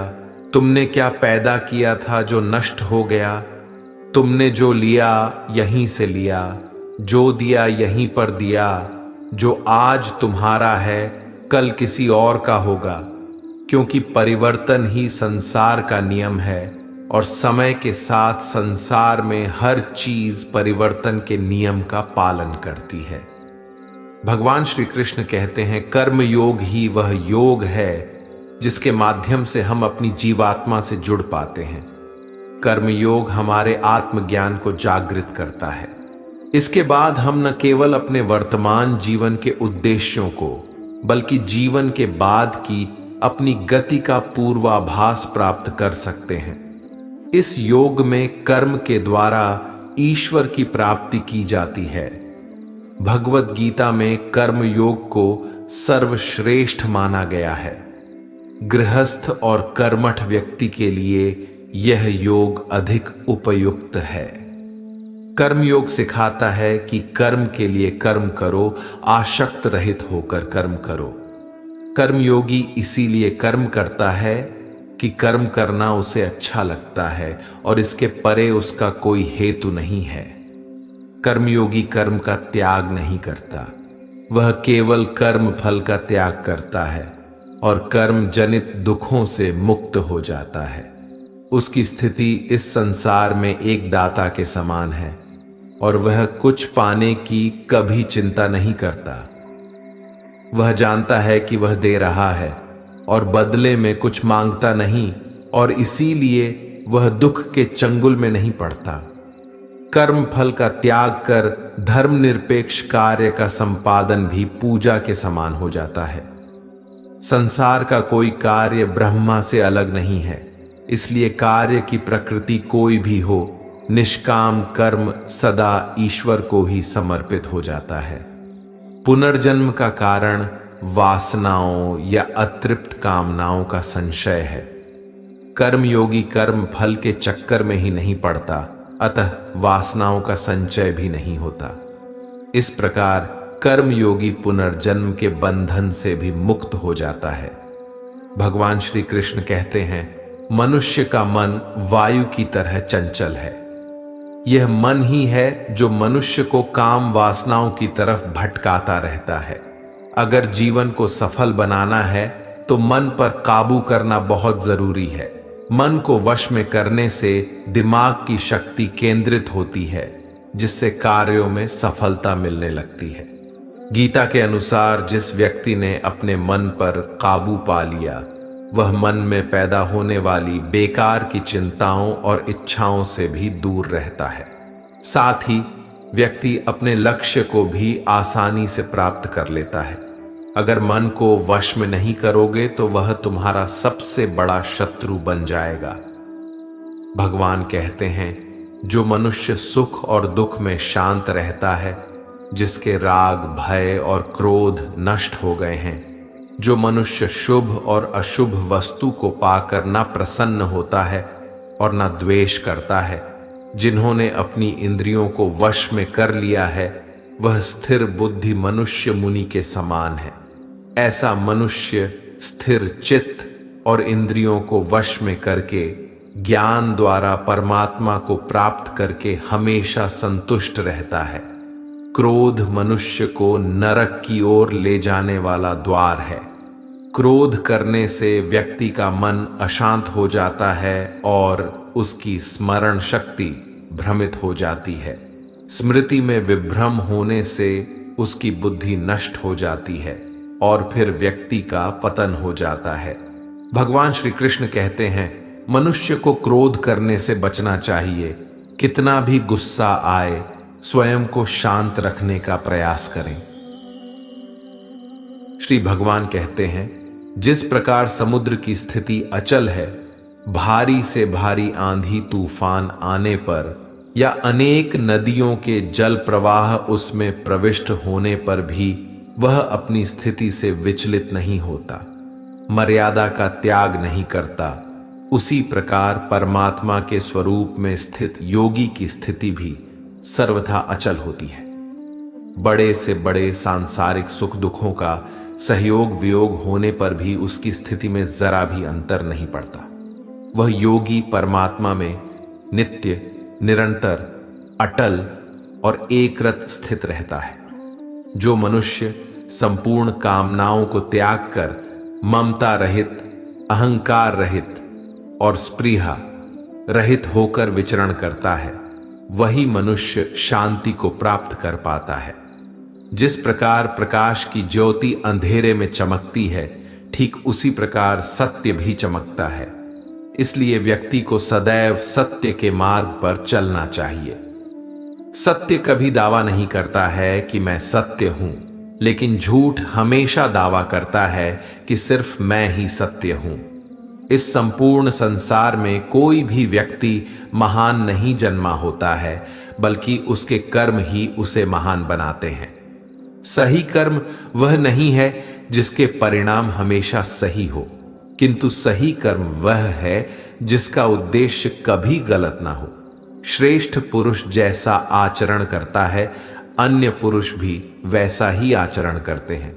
तुमने क्या पैदा किया था जो नष्ट हो गया? तुमने जो लिया यहीं से लिया, जो दिया यहीं पर दिया। जो आज तुम्हारा है कल किसी और का होगा, क्योंकि परिवर्तन ही संसार का नियम है, और समय के साथ संसार में हर चीज परिवर्तन के नियम का पालन करती है। भगवान श्री कृष्ण कहते हैं, कर्म योग ही वह योग है जिसके माध्यम से हम अपनी जीवात्मा से जुड़ पाते हैं। कर्म योग हमारे आत्मज्ञान को जागृत करता है। इसके बाद हम न केवल अपने वर्तमान जीवन के उद्देश्यों को, बल्कि जीवन के बाद की अपनी गति का पूर्वाभास प्राप्त कर सकते हैं। इस योग में कर्म के द्वारा ईश्वर की प्राप्ति की जाती है। भगवत गीता में कर्म योग को सर्वश्रेष्ठ माना गया है। गृहस्थ और कर्मठ व्यक्ति के लिए यह योग अधिक उपयुक्त है। कर्म योग सिखाता है कि कर्म के लिए कर्म करो, आसक्त रहित होकर कर्म करो। कर्मयोगी इसीलिए कर्म करता है कि कर्म करना उसे अच्छा लगता है और इसके परे उसका कोई हेतु नहीं है। कर्मयोगी कर्म का त्याग नहीं करता, वह केवल कर्म फल का त्याग करता है और कर्म जनित दुखों से मुक्त हो जाता है। उसकी स्थिति इस संसार में एक दाता के समान है और वह कुछ पाने की कभी चिंता नहीं करता। वह जानता है कि वह दे रहा है और बदले में कुछ मांगता नहीं, और इसीलिए वह दुख के चंगुल में नहीं पड़ता। कर्म फल का त्याग कर धर्मनिरपेक्ष कार्य का संपादन भी पूजा के समान हो जाता है। संसार का कोई कार्य ब्रह्मा से अलग नहीं है, इसलिए कार्य की प्रकृति कोई भी हो, निष्काम कर्म सदा ईश्वर को ही समर्पित हो जाता है। पुनर्जन्म का कारण वासनाओं या अतृप्त कामनाओं का संशय है। कर्मयोगी कर्म फल के चक्कर में ही नहीं पड़ता, अतः वासनाओं का संचय भी नहीं होता। इस प्रकार कर्मयोगी पुनर्जन्म के बंधन से भी मुक्त हो जाता है। भगवान श्री कृष्ण कहते हैं, मनुष्य का मन वायु की तरह चंचल है। यह मन ही है जो मनुष्य को काम वासनाओं की तरफ भटकाता रहता है। अगर जीवन को सफल बनाना है तो मन पर काबू करना बहुत जरूरी है। मन को वश में करने से दिमाग की शक्ति केंद्रित होती है, जिससे कार्यों में सफलता मिलने लगती है। गीता के अनुसार जिस व्यक्ति ने अपने मन पर काबू पा लिया, वह मन में पैदा होने वाली बेकार की चिंताओं और इच्छाओं से भी दूर रहता है। साथ ही व्यक्ति अपने लक्ष्य को भी आसानी से प्राप्त कर लेता है। अगर मन को वश में नहीं करोगे तो वह तुम्हारा सबसे बड़ा शत्रु बन जाएगा। भगवान कहते हैं, जो मनुष्य सुख और दुख में शांत रहता है, जिसके राग, भय और क्रोध नष्ट हो गए हैं, जो मनुष्य शुभ और अशुभ वस्तु को पाकर न प्रसन्न होता है और न द्वेष करता है, जिन्होंने अपनी इंद्रियों को वश में कर लिया है, वह स्थिर बुद्धि मनुष्य मुनि के समान है। ऐसा मनुष्य स्थिर चित्त और इंद्रियों को वश में करके ज्ञान द्वारा परमात्मा को प्राप्त करके हमेशा संतुष्ट रहता है। क्रोध मनुष्य को नरक की ओर ले जाने वाला द्वार है। क्रोध करने से व्यक्ति का मन अशांत हो जाता है और उसकी स्मरण शक्ति भ्रमित हो जाती है। स्मृति में विभ्रम होने से उसकी बुद्धि नष्ट हो जाती है और फिर व्यक्ति का पतन हो जाता है। भगवान श्री कृष्ण कहते हैं, मनुष्य को क्रोध करने से बचना चाहिए। कितना भी गुस्सा आए, स्वयं को शांत रखने का प्रयास करें। श्री भगवान कहते हैं, जिस प्रकार समुद्र की स्थिति अचल है, भारी से भारी आंधी तूफान आने पर या अनेक नदियों के जल प्रवाह उसमें प्रविष्ट होने पर भी वह अपनी स्थिति से विचलित नहीं होता, मर्यादा का त्याग नहीं करता, उसी प्रकार परमात्मा के स्वरूप में स्थित योगी की स्थिति भी सर्वथा अचल होती है। बड़े से बड़े सांसारिक सुख दुखों का सहयोग वियोग होने पर भी उसकी स्थिति में जरा भी अंतर नहीं पड़ता। वह योगी परमात्मा में नित्य, निरंतर, अटल और एकरत स्थित रहता है। जो मनुष्य संपूर्ण कामनाओं को त्याग कर ममता रहित, अहंकार रहित और स्पृहा रहित होकर विचरण करता है, वही मनुष्य शांति को प्राप्त कर पाता है। जिस प्रकार प्रकाश की ज्योति अंधेरे में चमकती है, ठीक उसी प्रकार सत्य भी चमकता है। इसलिए व्यक्ति को सदैव सत्य के मार्ग पर चलना चाहिए। सत्य कभी दावा नहीं करता है कि मैं सत्य हूं, लेकिन झूठ हमेशा दावा करता है कि सिर्फ मैं ही सत्य हूं। इस संपूर्ण संसार में कोई भी व्यक्ति महान नहीं जन्मा होता है, बल्कि उसके कर्म ही उसे महान बनाते हैं। सही कर्म वह नहीं है जिसके परिणाम हमेशा सही हो, किंतु सही कर्म वह है जिसका उद्देश्य कभी गलत ना हो। श्रेष्ठ पुरुष जैसा आचरण करता है, अन्य पुरुष भी वैसा ही आचरण करते हैं।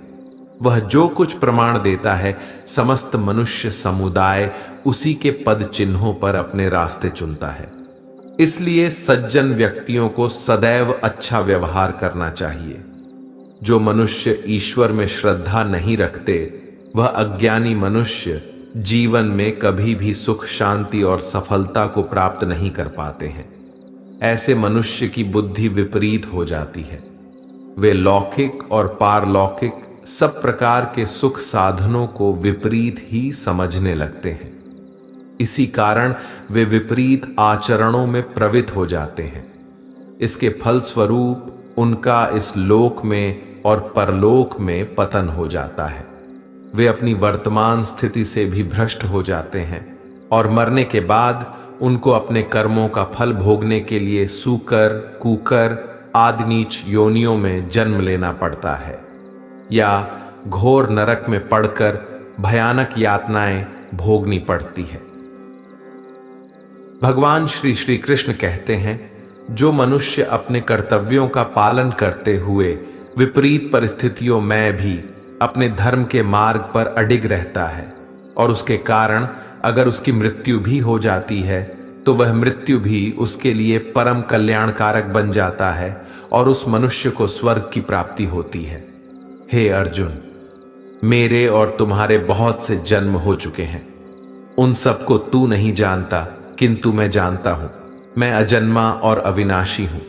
वह जो कुछ प्रमाण देता है, समस्त मनुष्य समुदाय उसी के पद चिन्हों पर अपने रास्ते चुनता है। इसलिए सज्जन व्यक्तियों को सदैव अच्छा व्यवहार करना चाहिए। जो मनुष्य ईश्वर में श्रद्धा नहीं रखते, वह अज्ञानी मनुष्य जीवन में कभी भी सुख, शांति और सफलता को प्राप्त नहीं कर पाते हैं। ऐसे मनुष्य की बुद्धि विपरीत हो जाती है। वे लौकिक और पारलौकिक सब प्रकार के सुख साधनों को विपरीत ही समझने लगते हैं। इसी कारण वे विपरीत आचरणों में प्रवृत्त हो जाते हैं। इसके फलस्वरूप उनका इस लोक में और परलोक में पतन हो जाता है। वे अपनी वर्तमान स्थिति से भी भ्रष्ट हो जाते हैं और मरने के बाद उनको अपने कर्मों का फल भोगने के लिए सूकर, कुकर आदि नीच योनियों में जन्म लेना पड़ता है या घोर नरक में पड़कर भयानक यातनाएं भोगनी पड़ती है। भगवान श्री कृष्ण कहते हैं, जो मनुष्य अपने कर्तव्यों का पालन करते हुए विपरीत परिस्थितियों में भी अपने धर्म के मार्ग पर अडिग रहता है और उसके कारण अगर उसकी मृत्यु भी हो जाती है, तो वह मृत्यु भी उसके लिए परम कल्याणकारक बन जाता है और उस मनुष्य को स्वर्ग की प्राप्ति होती है। हे अर्जुन, मेरे और तुम्हारे बहुत से जन्म हो चुके हैं। उन सबको तू नहीं जानता, किंतु मैं जानता हूं। मैं अजन्मा और अविनाशी हूं।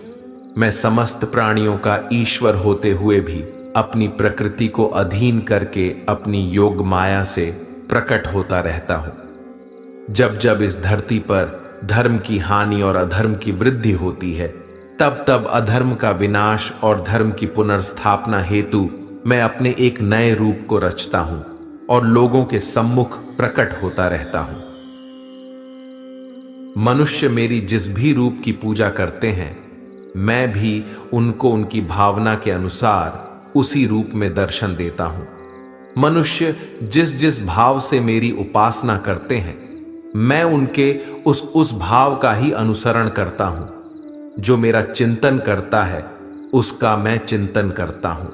मैं समस्त प्राणियों का ईश्वर होते हुए भी अपनी प्रकृति को अधीन करके अपनी योग माया से प्रकट होता रहता हूं। जब जब इस धरती पर धर्म की हानि और अधर्म की वृद्धि होती है, तब तब अधर्म का विनाश और धर्म की पुनर्स्थापना हेतु मैं अपने एक नए रूप को रचता हूं और लोगों के सम्मुख प्रकट होता रहता हूं। मनुष्य मेरी जिस भी रूप की पूजा करते हैं, मैं भी उनको उनकी भावना के अनुसार उसी रूप में दर्शन देता हूं। मनुष्य जिस जिस भाव से मेरी उपासना करते हैं, मैं उनके उस भाव का ही अनुसरण करता हूं। जो मेरा चिंतन करता है उसका मैं चिंतन करता हूं।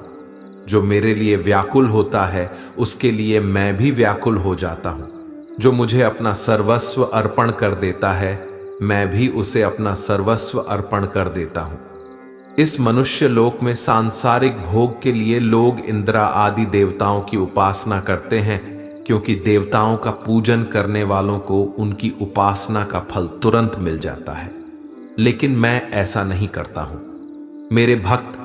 जो मेरे लिए व्याकुल होता है उसके लिए मैं भी व्याकुल हो जाता हूं। जो मुझे अपना सर्वस्व अर्पण कर देता है, मैं भी उसे अपना सर्वस्व अर्पण कर देता हूं। इस मनुष्य लोक में सांसारिक भोग के लिए लोग इंद्रा आदि देवताओं की उपासना करते हैं, क्योंकि देवताओं का पूजन करने वालों को उनकी उपासना का फल तुरंत मिल जाता है। लेकिन मैं ऐसा नहीं करता हूं। मेरे भक्त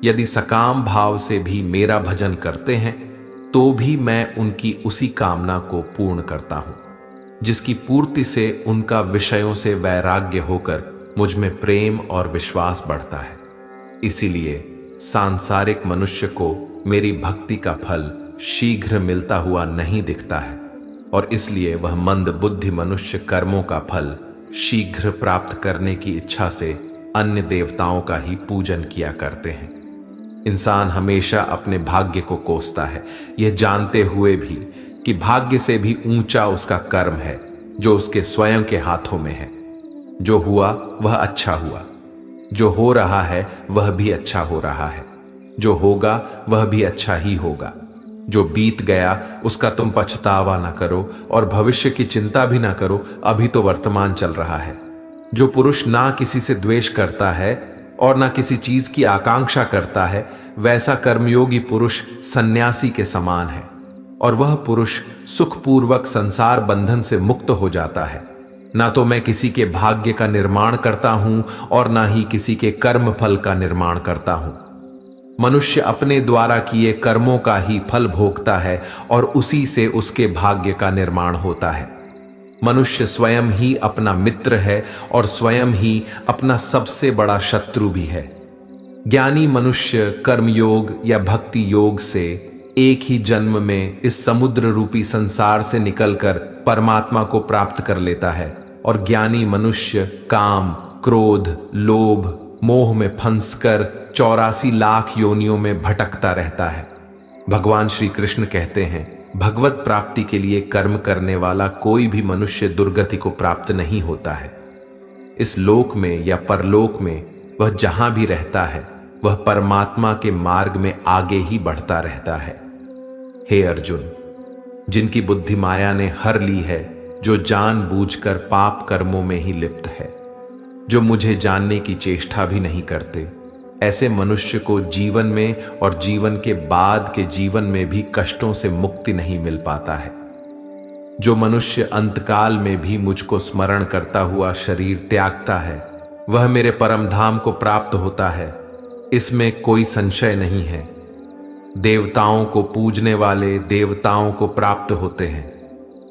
यदि सकाम भाव से भी मेरा भजन करते हैं, तो भी मैं उनकी उसी कामना को पूर्ण करता हूं, जिसकी पूर्ति से उनका विषयों से वैराग्य होकर मुझ में प्रेम और विश्वास बढ़ता है। इसीलिए सांसारिक मनुष्य को मेरी भक्ति का फल शीघ्र मिलता हुआ नहीं दिखता है, और इसलिए वह मंद बुद्धि मनुष्य कर्मों का फल शीघ्र प्राप्त करने की इच्छा से अन्य देवताओं का ही पूजन किया करते हैं। इंसान हमेशा अपने भाग्य को कोसता है, यह जानते हुए भी कि भाग्य से भी ऊंचा उसका कर्म है जो उसके स्वयं के हाथों में है। जो हुआ वह अच्छा हुआ, जो हो रहा है वह भी अच्छा हो रहा है, जो होगा वह भी अच्छा ही होगा। जो बीत गया उसका तुम पछतावा ना करो और भविष्य की चिंता भी ना करो, अभी तो वर्तमान चल रहा है। जो पुरुष ना किसी से द्वेष करता है और ना किसी चीज की आकांक्षा करता है, वैसा कर्मयोगी पुरुष सन्यासी के समान है, और वह पुरुष सुखपूर्वक संसार बंधन से मुक्त हो जाता है। ना तो मैं किसी के भाग्य का निर्माण करता हूं और ना ही किसी के कर्म फल का निर्माण करता हूं। मनुष्य अपने द्वारा किए कर्मों का ही फल भोगता है और उसी से उसके भाग्य का निर्माण होता है। मनुष्य स्वयं ही अपना मित्र है और स्वयं ही अपना सबसे बड़ा शत्रु भी है। ज्ञानी मनुष्य कर्मयोग या भक्ति योग से एक ही जन्म में इस समुद्र रूपी संसार से निकलकर परमात्मा को प्राप्त कर लेता है, और ज्ञानी मनुष्य काम, क्रोध, लोभ, मोह में फंसकर 84 लाख योनियों में भटकता रहता है। भगवान श्री कृष्ण कहते हैं, भगवत प्राप्ति के लिए कर्म करने वाला कोई भी मनुष्य दुर्गति को प्राप्त नहीं होता है। इस लोक में या परलोक में वह जहां भी रहता है, वह परमात्मा के मार्ग में आगे ही बढ़ता रहता है। हे अर्जुन, जिनकी बुद्धि माया ने हर ली है, जो जानबूझकर पाप कर्मों में ही लिप्त है, जो मुझे जानने की चेष्टा भी नहीं करते, ऐसे मनुष्य को जीवन में और जीवन के बाद के जीवन में भी कष्टों से मुक्ति नहीं मिल पाता है। जो मनुष्य अंतकाल में भी मुझको स्मरण करता हुआ शरीर त्यागता है, वह मेरे परम धाम को प्राप्त होता है, इसमें कोई संशय नहीं है। देवताओं को पूजने वाले देवताओं को प्राप्त होते हैं,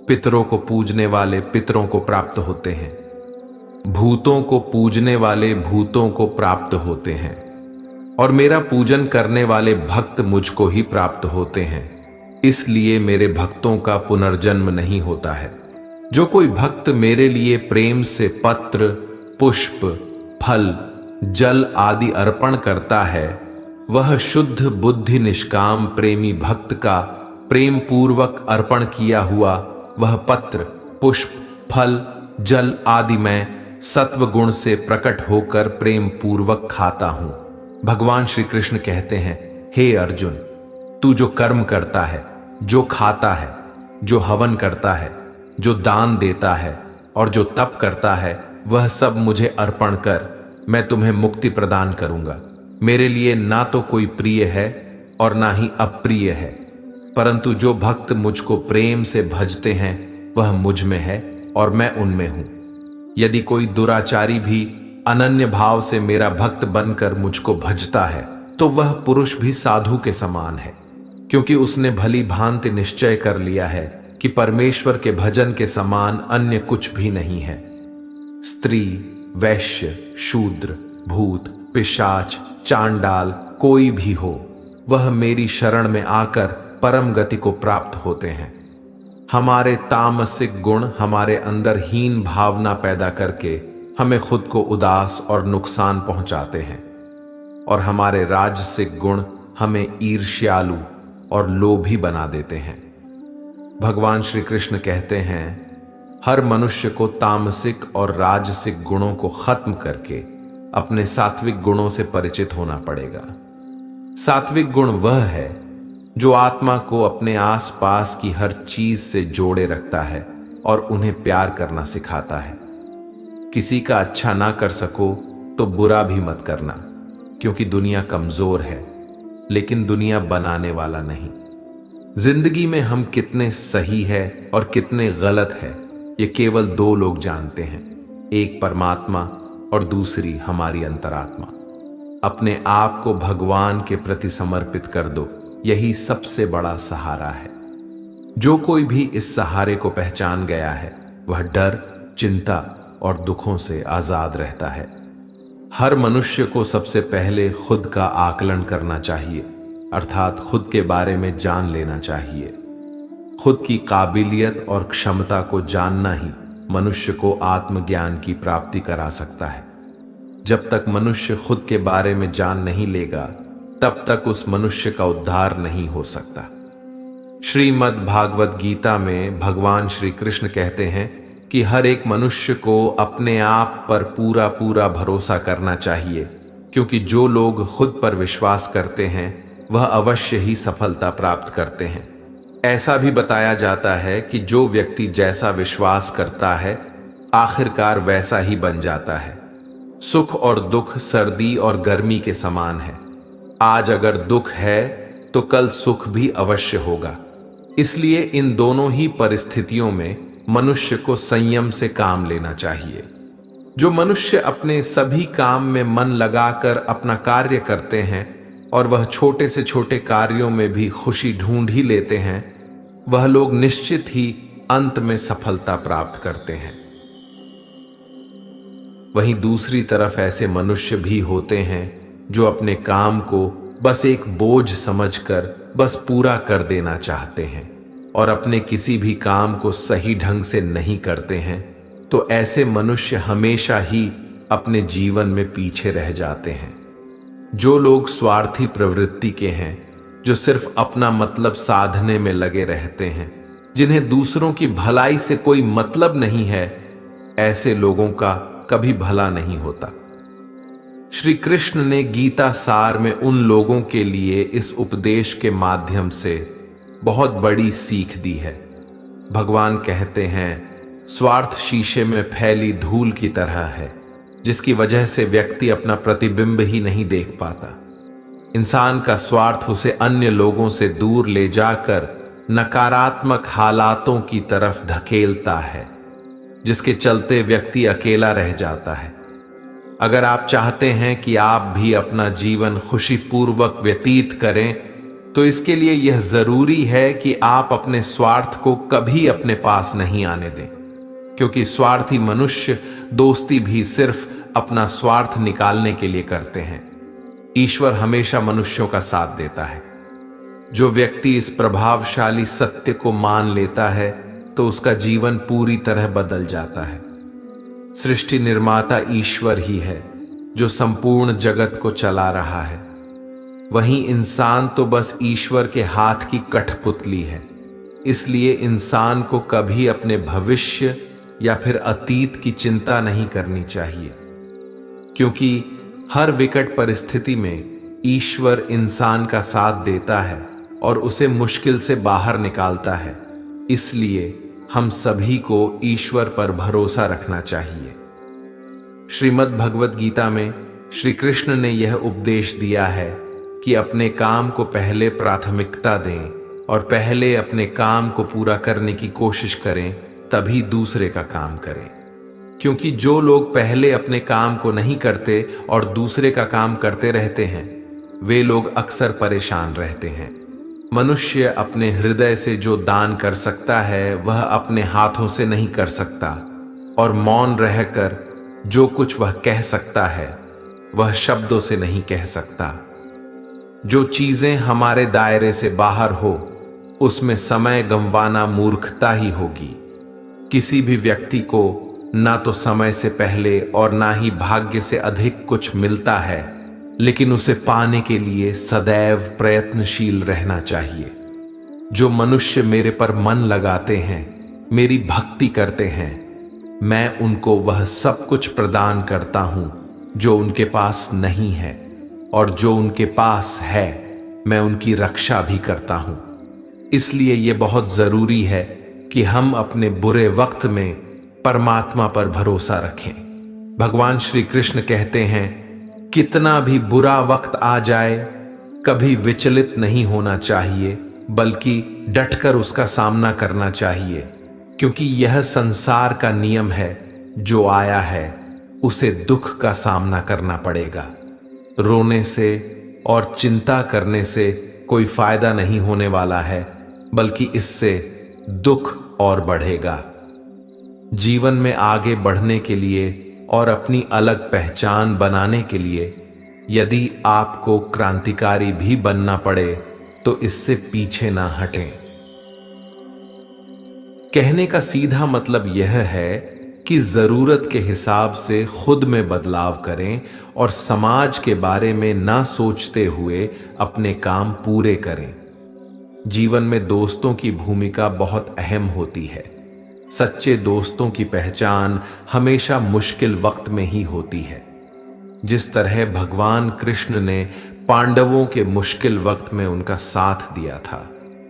पितरों को पूजने वाले पितरों को प्राप्त होते हैं, भूतों को पूजने वाले भूतों को प्राप्त होते हैं, और मेरा पूजन करने वाले भक्त मुझको ही प्राप्त होते हैं। इसलिए मेरे भक्तों का पुनर्जन्म नहीं होता है। जो कोई भक्त मेरे लिए प्रेम से पत्र, पुष्प, फल, जल आदि अर्पण करता है, वह शुद्ध बुद्धि निष्काम प्रेमी भक्त का प्रेम पूर्वक अर्पण किया हुआ वह पत्र, पुष्प, फल, जल आदि मैं सत्व गुण से प्रकट होकर प्रेम पूर्वक खाता हूं। भगवान श्री कृष्ण कहते हैं, हे अर्जुन, तू जो कर्म करता है, जो खाता है, जो हवन करता है, जो दान देता है और जो तप करता है, वह सब मुझे अर्पण कर, मैं तुम्हें मुक्ति प्रदान करूंगा। मेरे लिए ना तो कोई प्रिय है और ना ही अप्रिय है, परंतु जो भक्त मुझको प्रेम से भजते हैं वह मुझ में है और मैं उनमें हूं। यदि कोई दुराचारी भी अनन्य भाव से मेरा भक्त बनकर मुझको भजता है, तो वह पुरुष भी साधु के समान है, क्योंकि उसने भली भांति निश्चय कर लिया है कि परमेश्वर के भजन के समान अन्य कुछ भी नहीं है। स्त्री, वैश्य, शूद्र, भूत, पिशाच, चांडाल कोई भी हो, वह मेरी शरण में आकर परम गति को प्राप्त होते हैं। हमारे तामसिक गुण हमारे अंदर हीन भावना पैदा करके हमें खुद को उदास और नुकसान पहुंचाते हैं, और हमारे राजसिक गुण हमें ईर्ष्यालु और लोभी बना देते हैं। भगवान श्री कृष्ण कहते हैं, हर मनुष्य को तामसिक और राजसिक गुणों को खत्म करके अपने सात्विक गुणों से परिचित होना पड़ेगा। सात्विक गुण वह है जो आत्मा को अपने आसपास की हर चीज से जोड़े रखता है और उन्हें प्यार करना सिखाता है। किसी का अच्छा ना कर सको तो बुरा भी मत करना, क्योंकि दुनिया कमजोर है, लेकिन दुनिया बनाने वाला नहीं। जिंदगी में हम कितने सही है और कितने गलत है, ये केवल दो लोग जानते हैं, एक परमात्मा और दूसरी हमारी अंतरात्मा। अपने आप को भगवान के प्रति समर्पित कर दो, यही सबसे बड़ा सहारा है। जो कोई भी इस सहारे को पहचान गया है, वह डर, चिंता और दुखों से आजाद रहता है। हर मनुष्य को सबसे पहले खुद का आकलन करना चाहिए, अर्थात खुद के बारे में जान लेना चाहिए। खुद की काबिलियत और क्षमता को जानना ही मनुष्य को आत्मज्ञान की प्राप्ति करा सकता है। जब तक मनुष्य खुद के बारे में जान नहीं लेगा, तब तक उस मनुष्य का उद्धार नहीं हो सकता। श्रीमद् भागवत गीता में भगवान श्री कृष्ण कहते हैं कि हर एक मनुष्य को अपने आप पर पूरा पूरा भरोसा करना चाहिए, क्योंकि जो लोग खुद पर विश्वास करते हैं वह अवश्य ही सफलता प्राप्त करते हैं। ऐसा भी बताया जाता है कि जो व्यक्ति जैसा विश्वास करता है, आखिरकार वैसा ही बन जाता है। सुख और दुख सर्दी और गर्मी के समान है। आज अगर दुख है तो कल सुख भी अवश्य होगा। इसलिए इन दोनों ही परिस्थितियों में मनुष्य को संयम से काम लेना चाहिए। जो मनुष्य अपने सभी काम में मन लगाकर अपना कार्य करते हैं और वह छोटे से छोटे कार्यों में भी खुशी ढूंढ ही लेते हैं, वह लोग निश्चित ही अंत में सफलता प्राप्त करते हैं। वहीं दूसरी तरफ ऐसे मनुष्य भी होते हैं जो अपने काम को बस एक बोझ समझकर बस पूरा कर देना चाहते हैं और अपने किसी भी काम को सही ढंग से नहीं करते हैं। तो ऐसे मनुष्य हमेशा ही अपने जीवन में पीछे रह जाते हैं। जो लोग स्वार्थी प्रवृत्ति के हैं, जो सिर्फ अपना मतलब साधने में लगे रहते हैं, जिन्हें दूसरों की भलाई से कोई मतलब नहीं है, ऐसे लोगों का कभी भला नहीं होता। श्री कृष्ण ने गीता सार में उन लोगों के लिए इस उपदेश के माध्यम से बहुत बड़ी सीख दी है। भगवान कहते हैं, स्वार्थ शीशे में फैली धूल की तरह है, जिसकी वजह से व्यक्ति अपना प्रतिबिंब ही नहीं देख पाता। इंसान का स्वार्थ उसे अन्य लोगों से दूर ले जाकर नकारात्मक हालातों की तरफ धकेलता है, जिसके चलते व्यक्ति अकेला रह जाता है। अगर आप चाहते हैं कि आप भी अपना जीवन खुशीपूर्वक व्यतीत करें, तो इसके लिए यह जरूरी है कि आप अपने स्वार्थ को कभी अपने पास नहीं आने दें, क्योंकि स्वार्थी मनुष्य दोस्ती भी सिर्फ अपना स्वार्थ निकालने के लिए करते हैं। ईश्वर हमेशा मनुष्यों का साथ देता है। जो व्यक्ति इस प्रभावशाली सत्य को मान लेता है, तो उसका जीवन पूरी तरह बदल जाता है। सृष्टि निर्माता ईश्वर ही है जो संपूर्ण जगत को चला रहा है। वहीं इंसान तो बस ईश्वर के हाथ की कठपुतली है। इसलिए इंसान को कभी अपने भविष्य या फिर अतीत की चिंता नहीं करनी चाहिए, क्योंकि हर विकट परिस्थिति में ईश्वर इंसान का साथ देता है और उसे मुश्किल से बाहर निकालता है। इसलिए हम सभी को ईश्वर पर भरोसा रखना चाहिए। श्रीमद् भगवत गीता में श्री कृष्ण ने यह उपदेश दिया है कि अपने काम को पहले प्राथमिकता दें और पहले अपने काम को पूरा करने की कोशिश करें, तभी दूसरे का काम करें। क्योंकि जो लोग पहले अपने काम को नहीं करते और दूसरे का काम करते रहते हैं, वे लोग अक्सर परेशान रहते हैं। मनुष्य अपने हृदय से जो दान कर सकता है, वह अपने हाथों से नहीं कर सकता, और मौन रहकर जो कुछ वह कह सकता है, वह शब्दों से नहीं कह सकता। जो चीजें हमारे दायरे से बाहर हो उसमें समय गंवाना मूर्खता ही होगी। किसी भी व्यक्ति को ना तो समय से पहले और ना ही भाग्य से अधिक कुछ मिलता है, लेकिन उसे पाने के लिए सदैव प्रयत्नशील रहना चाहिए। जो मनुष्य मेरे पर मन लगाते हैं, मेरी भक्ति करते हैं, मैं उनको वह सब कुछ प्रदान करता हूं जो उनके पास नहीं है, और जो उनके पास है मैं उनकी रक्षा भी करता हूं। इसलिए यह बहुत जरूरी है कि हम अपने बुरे वक्त में परमात्मा पर भरोसा रखें। भगवान श्री कृष्ण कहते हैं, कितना भी बुरा वक्त आ जाए कभी विचलित नहीं होना चाहिए, बल्कि डटकर उसका सामना करना चाहिए, क्योंकि यह संसार का नियम है। जो आया है उसे दुख का सामना करना पड़ेगा। रोने से और चिंता करने से कोई फायदा नहीं होने वाला है, बल्कि इससे दुख और बढ़ेगा। जीवन में आगे बढ़ने के लिए और अपनी अलग पहचान बनाने के लिए यदि आपको क्रांतिकारी भी बनना पड़े तो इससे पीछे ना हटें। कहने का सीधा मतलब यह है कि जरूरत के हिसाब से खुद में बदलाव करें और समाज के बारे में ना सोचते हुए अपने काम पूरे करें। जीवन में दोस्तों की भूमिका बहुत अहम होती है। सच्चे दोस्तों की पहचान हमेशा मुश्किल वक्त में ही होती है। जिस तरह भगवान कृष्ण ने पांडवों के मुश्किल वक्त में उनका साथ दिया था,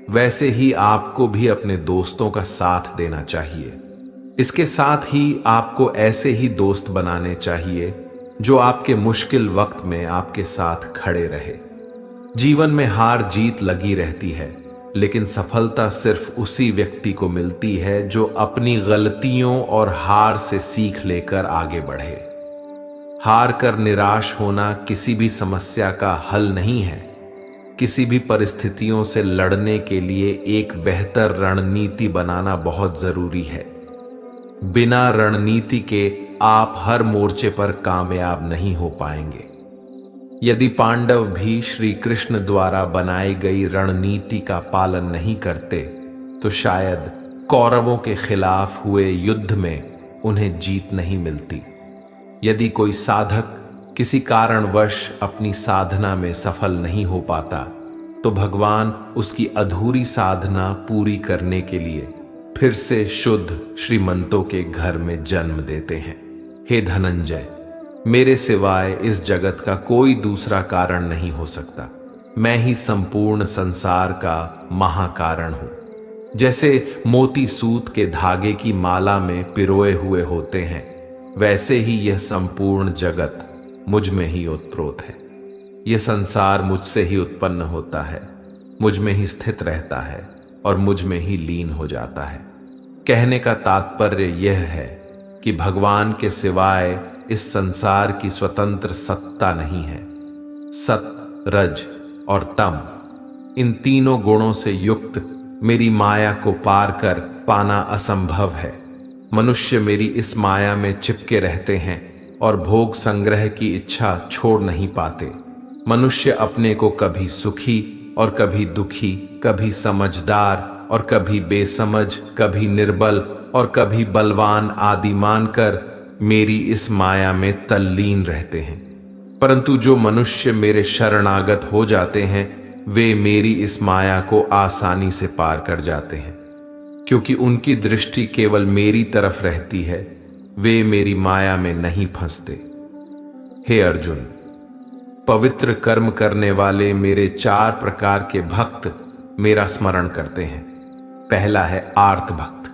वैसे ही आपको भी अपने दोस्तों का साथ देना चाहिए। इसके साथ ही आपको ऐसे ही दोस्त बनाने चाहिए जो आपके मुश्किल वक्त में आपके साथ खड़े रहे। जीवन में हार जीत लगी रहती है, लेकिन सफलता सिर्फ उसी व्यक्ति को मिलती है जो अपनी गलतियों और हार से सीख लेकर आगे बढ़े। हार कर निराश होना किसी भी समस्या का हल नहीं है। किसी भी परिस्थितियों से लड़ने के लिए एक बेहतर रणनीति बनाना बहुत जरूरी है। बिना रणनीति के आप हर मोर्चे पर कामयाब नहीं हो पाएंगे। यदि पांडव भी श्री कृष्ण द्वारा बनाई गई रणनीति का पालन नहीं करते तो शायद कौरवों के खिलाफ हुए युद्ध में उन्हें जीत नहीं मिलती। यदि कोई साधक किसी कारणवश अपनी साधना में सफल नहीं हो पाता तो भगवान उसकी अधूरी साधना पूरी करने के लिए फिर से शुद्ध श्रीमंतों के घर में जन्म देते हैं। हे धनंजय, मेरे सिवाय इस जगत का कोई दूसरा कारण नहीं हो सकता। मैं ही संपूर्ण संसार का महाकारण हूं। जैसे मोती सूत के धागे की माला में पिरोए हुए होते हैं, वैसे ही यह संपूर्ण जगत मुझ में ही ओतप्रोत है। यह संसार मुझसे ही उत्पन्न होता है, मुझ में ही स्थित रहता है और मुझ में ही लीन हो जाता है। कहने का तात्पर्य यह है कि भगवान के सिवाय इस संसार की स्वतंत्र सत्ता नहीं है। सत, रज और तम, इन तीनों गुणों से युक्त मेरी माया को पार कर पाना असंभव है। मनुष्य मेरी इस माया में चिपके रहते हैं और भोग संग्रह की इच्छा छोड़ नहीं पाते। मनुष्य अपने को कभी सुखी और कभी दुखी, कभी समझदार और कभी बेसमझ, कभी निर्बल और कभी बलवान आदि मानकर मेरी इस माया में तल्लीन रहते हैं। परंतु जो मनुष्य मेरे शरणागत हो जाते हैं वे मेरी इस माया को आसानी से पार कर जाते हैं, क्योंकि उनकी दृष्टि केवल मेरी तरफ रहती है। वे मेरी माया में नहीं फंसते। हे अर्जुन, पवित्र कर्म करने वाले मेरे 4 प्रकार के भक्त मेरा स्मरण करते हैं। पहला है आर्त भक्त,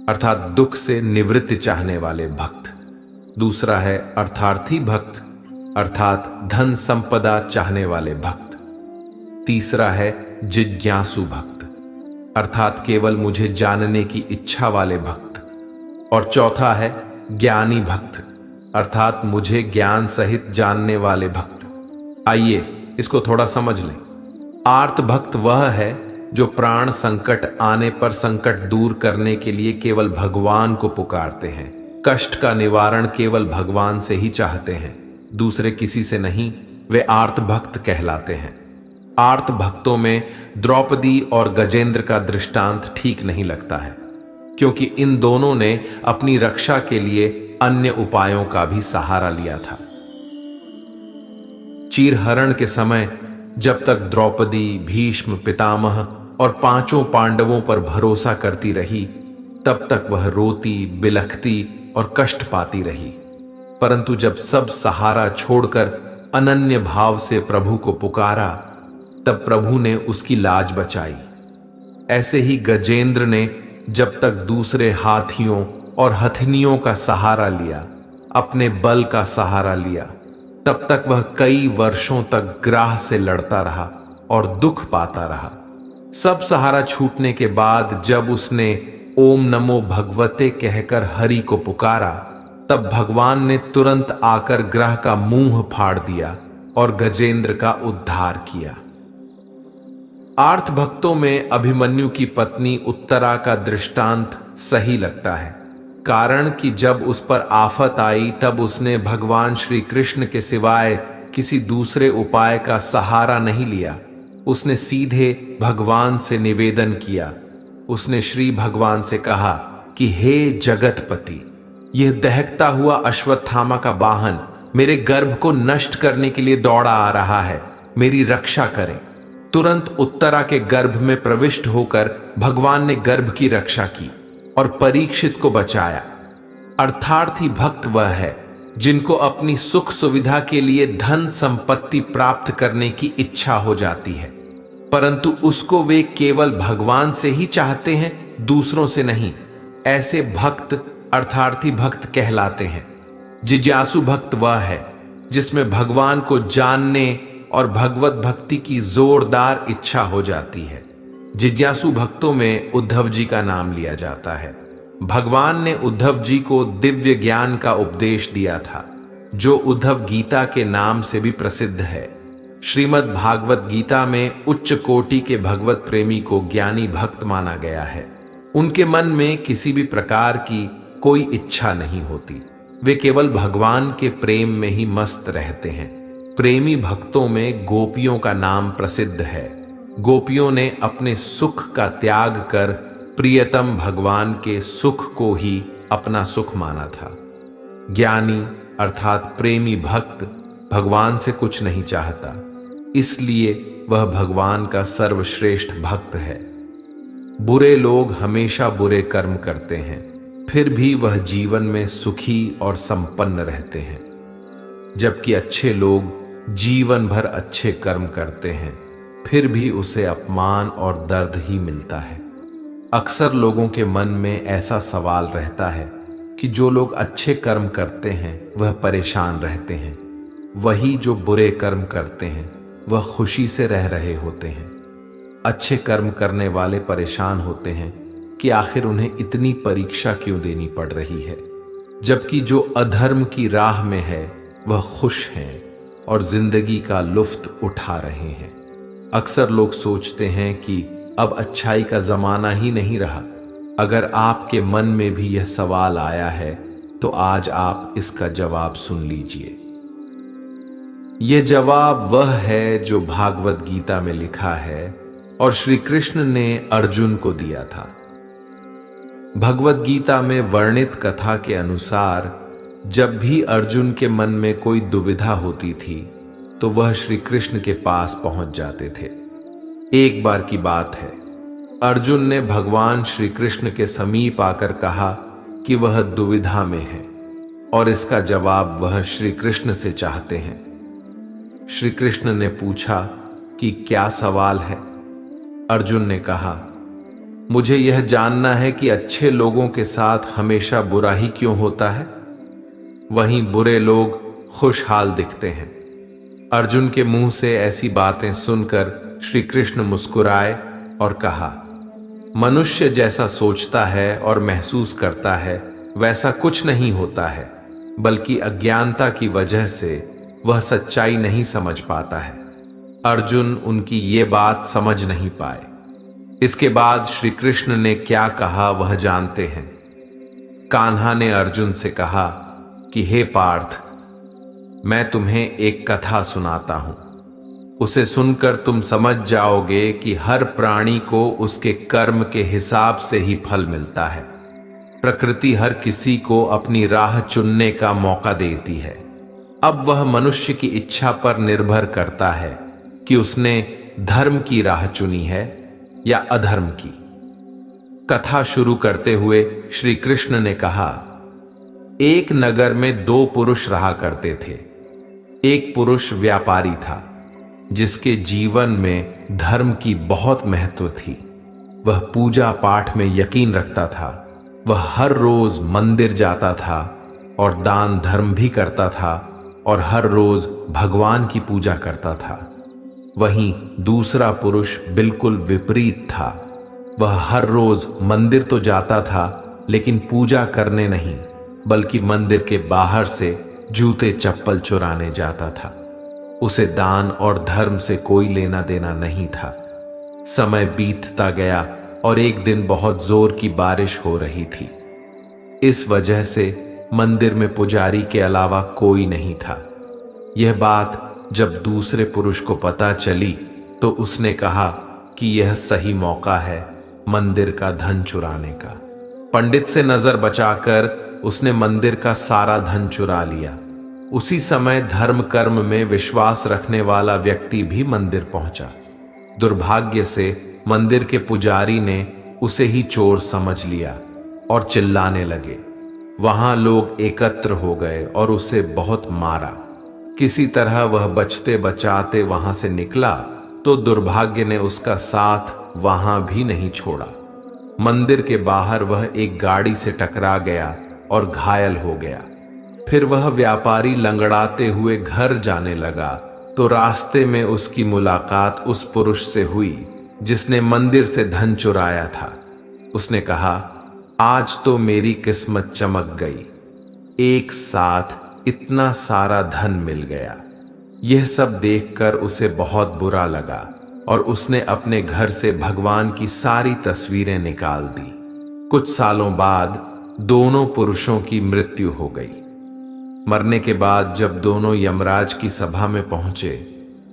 अर्थात दुख से निवृत्ति चाहने वाले भक्त। दूसरा है अर्थार्थी भक्त, अर्थात धन संपदा चाहने वाले भक्त। तीसरा है जिज्ञासु भक्त, अर्थात केवल मुझे जानने की इच्छा वाले भक्त। और चौथा है ज्ञानी भक्त, अर्थात मुझे ज्ञान सहित जानने वाले भक्त। आइए इसको थोड़ा समझ लें। आर्त भक्त वह है जो प्राण संकट आने पर संकट दूर करने के लिए केवल भगवान को पुकारते हैं, कष्ट का निवारण केवल भगवान से ही चाहते हैं। दूसरे किसी से नहीं, वे आर्त भक्त कहलाते हैं। आर्त भक्तों में द्रौपदी और गजेंद्र का दृष्टांत ठीक नहीं लगता है, क्योंकि इन दोनों ने अपनी रक्षा के लिए अन्य उपायों का भी सहारा लिया था। चीरहरण के समय जब तक द्रौपदी, भीष्म, पितामह और पांचों पांडवों पर भरोसा करती रही, तब तक वह रोती, बिलखती और कष्ट पाती रही। परंतु जब सब सहारा छोड़कर अनन्य भाव से प्रभु को पुकारा, तब प्रभु ने उसकी लाज बचाई। ऐसे ही गजेंद्र ने जब तक दूसरे हाथियों और हथिनियों का सहारा लिया, अपने बल का सहारा लिया, तब तक वह कई वर्षों तक ग्राह से लड़ता रहा और दुख पाता रहा। सब सहारा छूटने के बाद जब उसने ओम नमो भगवते कहकर हरि को पुकारा, तब भगवान ने तुरंत आकर ग्रह का मुंह फाड़ दिया और गजेंद्र का उद्धार किया। आर्त भक्तों में अभिमन्यु की पत्नी उत्तरा का दृष्टांत सही लगता है, कारण कि जब उस पर आफत आई तब उसने भगवान श्री कृष्ण के सिवाय किसी दूसरे उपाय का सहारा नहीं लिया। उसने सीधे भगवान से निवेदन किया। उसने श्री भगवान से कहा कि हे जगतपति, यह दहकता हुआ अश्वत्थामा का वाहन मेरे गर्भ को नष्ट करने के लिए दौड़ा आ रहा है, मेरी रक्षा करें। तुरंत उत्तरा के गर्भ में प्रविष्ट होकर भगवान ने गर्भ की रक्षा की और परीक्षित को बचाया। अर्थार्थी भक्त वह है जिनको अपनी सुख सुविधा के लिए धन संपत्ति प्राप्त करने की इच्छा हो जाती है, परंतु उसको वे केवल भगवान से ही चाहते हैं, दूसरों से नहीं। ऐसे भक्त अर्थार्थी भक्त कहलाते हैं। जिज्ञासु भक्त वह है जिसमें भगवान को जानने और भगवत भक्ति की जोरदार इच्छा हो जाती है। जिज्ञासु भक्तों में उद्धव जी का नाम लिया जाता है। भगवान ने उद्धव जी को दिव्य ज्ञान का उपदेश दिया था, जो उद्धव गीता के नाम से भी प्रसिद्ध है। श्रीमद् भागवत गीता में उच्च कोटि के भगवत प्रेमी को ज्ञानी भक्त माना गया है। उनके मन में किसी भी प्रकार की कोई इच्छा नहीं होती, वे केवल भगवान के प्रेम में ही मस्त रहते हैं। प्रेमी भक्तों में गोपियों का नाम प्रसिद्ध है। गोपियों ने अपने सुख का त्याग कर प्रियतम भगवान के सुख को ही अपना सुख माना था। ज्ञानी अर्थात प्रेमी भक्त भगवान से कुछ नहीं चाहता, इसलिए वह भगवान का सर्वश्रेष्ठ भक्त है। बुरे लोग हमेशा बुरे कर्म करते हैं, फिर भी वह जीवन में सुखी और संपन्न रहते हैं, जबकि अच्छे लोग जीवन भर अच्छे कर्म करते हैं, फिर भी उसे अपमान और दर्द ही मिलता है। अक्सर लोगों के मन में ऐसा सवाल रहता है कि जो लोग अच्छे कर्म करते हैं वह परेशान रहते हैं, वही जो बुरे कर्म करते हैं वह खुशी से रह रहे होते हैं। अच्छे कर्म करने वाले परेशान होते हैं कि आखिर उन्हें इतनी परीक्षा क्यों देनी पड़ रही है, जबकि जो अधर्म की राह में है वह खुश हैं और जिंदगी का लुत्फ उठा रहे हैं। अक्सर लोग सोचते हैं कि अब अच्छाई का जमाना ही नहीं रहा। अगर आपके मन में भी यह सवाल आया है तो आज आप इसका जवाब सुन लीजिए। यह जवाब वह है जो भागवत गीता में लिखा है और श्री कृष्ण ने अर्जुन को दिया था। भगवत गीता में वर्णित कथा के अनुसार जब भी अर्जुन के मन में कोई दुविधा होती थी तो वह श्री कृष्ण के पास पहुंच जाते थे। एक बार की बात है, अर्जुन ने भगवान श्री कृष्ण के समीप आकर कहा कि वह दुविधा में है और इसका जवाब वह श्री कृष्ण से चाहते हैं। श्री कृष्ण ने पूछा कि क्या सवाल है? अर्जुन ने कहा, मुझे यह जानना है कि अच्छे लोगों के साथ हमेशा बुरा ही क्यों होता है, वहीं बुरे लोग खुशहाल दिखते हैं। अर्जुन के मुंह से ऐसी बातें सुनकर श्री कृष्ण मुस्कुराए और कहा, मनुष्य जैसा सोचता है और महसूस करता है वैसा कुछ नहीं होता है, बल्कि अज्ञानता की वजह से वह सच्चाई नहीं समझ पाता है। अर्जुन उनकी ये बात समझ नहीं पाए। इसके बाद श्री कृष्ण ने क्या कहा वह जानते हैं। कान्हा ने अर्जुन से कहा कि हे पार्थ, मैं तुम्हें एक कथा सुनाता हूं। उसे सुनकर तुम समझ जाओगे कि हर प्राणी को उसके कर्म के हिसाब से ही फल मिलता है। प्रकृति हर किसी को अपनी राह चुनने का मौका देती है। अब वह मनुष्य की इच्छा पर निर्भर करता है कि उसने धर्म की राह चुनी है या अधर्म की। कथा शुरू करते हुए श्री कृष्ण ने कहा, एक नगर में दो पुरुष रहा करते थे। एक पुरुष व्यापारी था जिसके जीवन में धर्म की बहुत महत्व थी। वह पूजा पाठ में यकीन रखता था। वह हर रोज मंदिर जाता था और दान धर्म भी करता था और हर रोज भगवान की पूजा करता था। वहीं दूसरा पुरुष बिल्कुल विपरीत था। वह हर रोज मंदिर तो जाता था लेकिन पूजा करने नहीं, बल्कि मंदिर के बाहर से जूते चप्पल चुराने जाता था। उसे दान और धर्म से कोई लेना देना नहीं था। समय बीतता गया और एक दिन बहुत जोर की बारिश हो रही थी। इस वजह से मंदिर में पुजारी के अलावा कोई नहीं था। यह बात जब दूसरे पुरुष को पता चली तो उसने कहा कि यह सही मौका है मंदिर का धन चुराने का। पंडित से नजर बचाकर उसने मंदिर का सारा धन चुरा लिया। उसी समय धर्म कर्म में विश्वास रखने वाला व्यक्ति भी मंदिर पहुंचा। दुर्भाग्य से मंदिर के पुजारी ने उसे ही चोर समझ लिया और चिल्लाने लगे। वहां लोग एकत्र हो गए और उसे बहुत मारा। किसी तरह वह बचते बचाते वहां से निकला तो दुर्भाग्य ने उसका साथ वहां भी नहीं छोड़ा। मंदिर के बाहर वह एक गाड़ी से टकरा गया और घायल हो गया। फिर वह व्यापारी लंगड़ाते हुए घर जाने लगा तो रास्ते में उसकी मुलाकात उस पुरुष से हुई जिसने मंदिर से धन चुराया था। उसने कहा, आज तो मेरी किस्मत चमक गई, एक साथ इतना सारा धन मिल गया। यह सब देखकर उसे बहुत बुरा लगा और उसने अपने घर से भगवान की सारी तस्वीरें निकाल दी। कुछ सालों बाद दोनों पुरुषों की मृत्यु हो गई। मरने के बाद जब दोनों यमराज की सभा में पहुंचे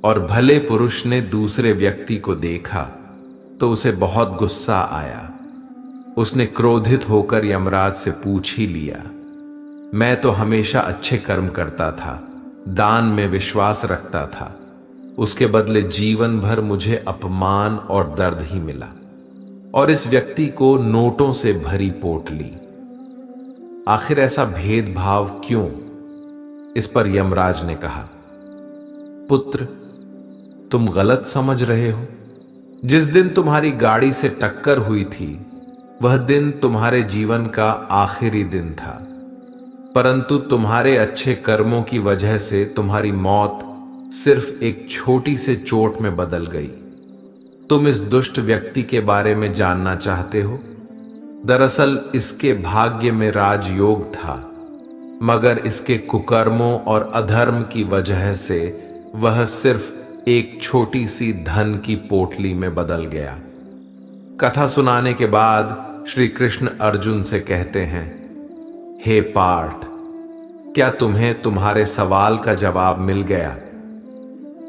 और भले पुरुष ने दूसरे व्यक्ति को देखा तो उसे बहुत गुस्सा आया। उसने क्रोधित होकर यमराज से पूछ ही लिया, मैं तो हमेशा अच्छे कर्म करता था, दान में विश्वास रखता था, उसके बदले जीवन भर मुझे अपमान और दर्द ही मिला और इस व्यक्ति को नोटों से भरी पोटली। आखिर ऐसा भेदभाव क्यों? इस पर यमराज ने कहा, पुत्र, तुम गलत समझ रहे हो। जिस दिन तुम्हारी गाड़ी से टक्कर हुई थी वह दिन तुम्हारे जीवन का आखिरी दिन था, परंतु तुम्हारे अच्छे कर्मों की वजह से तुम्हारी मौत सिर्फ एक छोटी से चोट में बदल गई। तुम इस दुष्ट व्यक्ति के बारे में जानना चाहते हो? दरअसल इसके भाग्य में राजयोग था, मगर इसके कुकर्मों और अधर्म की वजह से वह सिर्फ एक छोटी सी धन की पोटली में बदल गया। कथा सुनाने के बाद श्री कृष्ण अर्जुन से कहते हैं, हे पार्थ, क्या तुम्हें तुम्हारे सवाल का जवाब मिल गया?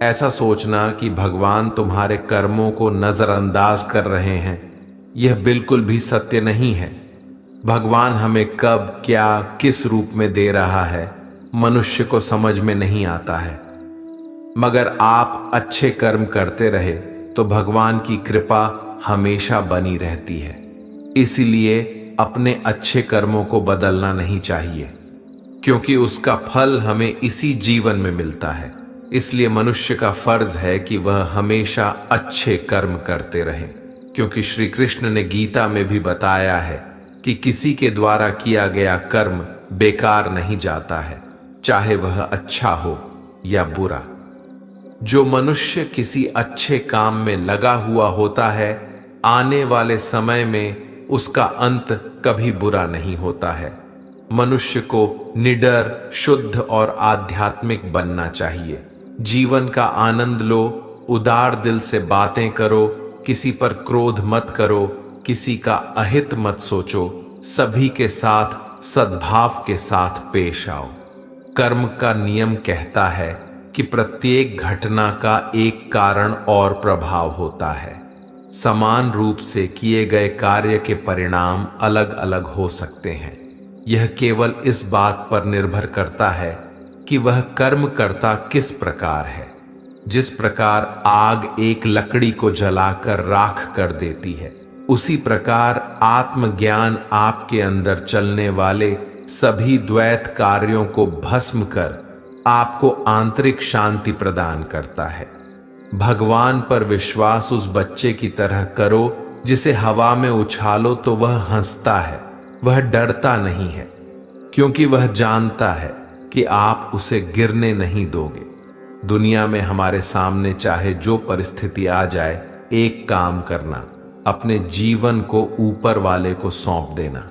ऐसा सोचना कि भगवान तुम्हारे कर्मों को नजरअंदाज कर रहे हैं, यह बिल्कुल भी सत्य नहीं है। भगवान हमें कब, क्या, किस रूप में दे रहा है मनुष्य को समझ में नहीं आता है। मगर आप अच्छे कर्म करते रहे तो भगवान की कृपा हमेशा बनी रहती है। इसलिए अपने अच्छे कर्मों को बदलना नहीं चाहिए, क्योंकि उसका फल हमें इसी जीवन में मिलता है। इसलिए मनुष्य का फर्ज है कि वह हमेशा अच्छे कर्म करते रहे, क्योंकि श्री कृष्ण ने गीता में भी बताया है कि किसी के द्वारा किया गया कर्म बेकार नहीं जाता है, चाहे वह अच्छा हो या बुरा। जो मनुष्य किसी अच्छे काम में लगा हुआ होता है, आने वाले समय में उसका अंत कभी बुरा नहीं होता है। मनुष्य को निडर, शुद्ध और आध्यात्मिक बनना चाहिए। जीवन का आनंद लो, उदार दिल से बातें करो, किसी पर क्रोध मत करो, किसी का अहित मत सोचो, सभी के साथ सद्भाव के साथ पेश आओ। कर्म का नियम कहता है कि प्रत्येक घटना का एक कारण और प्रभाव होता है। समान रूप से किए गए कार्य के परिणाम अलग अलग हो सकते हैं। यह केवल इस बात पर निर्भर करता है कि वह कर्म करता किस प्रकार है। जिस प्रकार आग एक लकड़ी को जलाकर राख कर देती है, उसी प्रकार आत्मज्ञान आपके अंदर चलने वाले सभी द्वैत कार्यों को भस्म कर आपको आंतरिक शांति प्रदान करता है। भगवान पर विश्वास उस बच्चे की तरह करो जिसे हवा में उछालो तो वह हंसता है, वह डरता नहीं है, क्योंकि वह जानता है कि आप उसे गिरने नहीं दोगे। दुनिया में हमारे सामने चाहे जो परिस्थिति आ जाए, एक काम करना, अपने जीवन को ऊपर वाले को सौंप देना।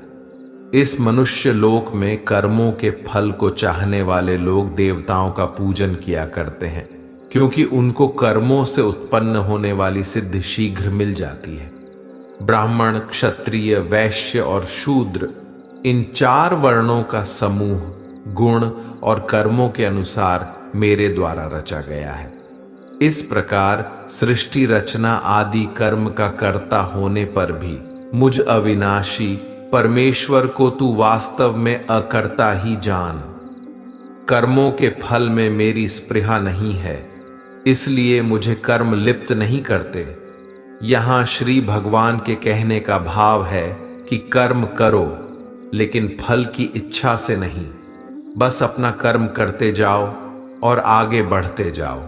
इस मनुष्य लोक में कर्मों के फल को चाहने वाले लोग देवताओं का पूजन किया करते हैं, क्योंकि उनको कर्मों से उत्पन्न होने वाली सिद्धि शीघ्र मिल जाती है। ब्राह्मण, क्षत्रिय, वैश्य और शूद्र, इन 4 वर्णों का समूह गुण और कर्मों के अनुसार मेरे द्वारा रचा गया है। इस प्रकार सृष्टि रचना आदि कर्म का कर्ता होने पर भी मुझ अविनाशी परमेश्वर को तू वास्तव में अकर्ता ही जान। कर्मों के फल में मेरी स्पृहा नहीं है, इसलिए मुझे कर्म लिप्त नहीं करते। यहां श्री भगवान के कहने का भाव है कि कर्म करो, लेकिन फल की इच्छा से नहीं, बस अपना कर्म करते जाओ और आगे बढ़ते जाओ।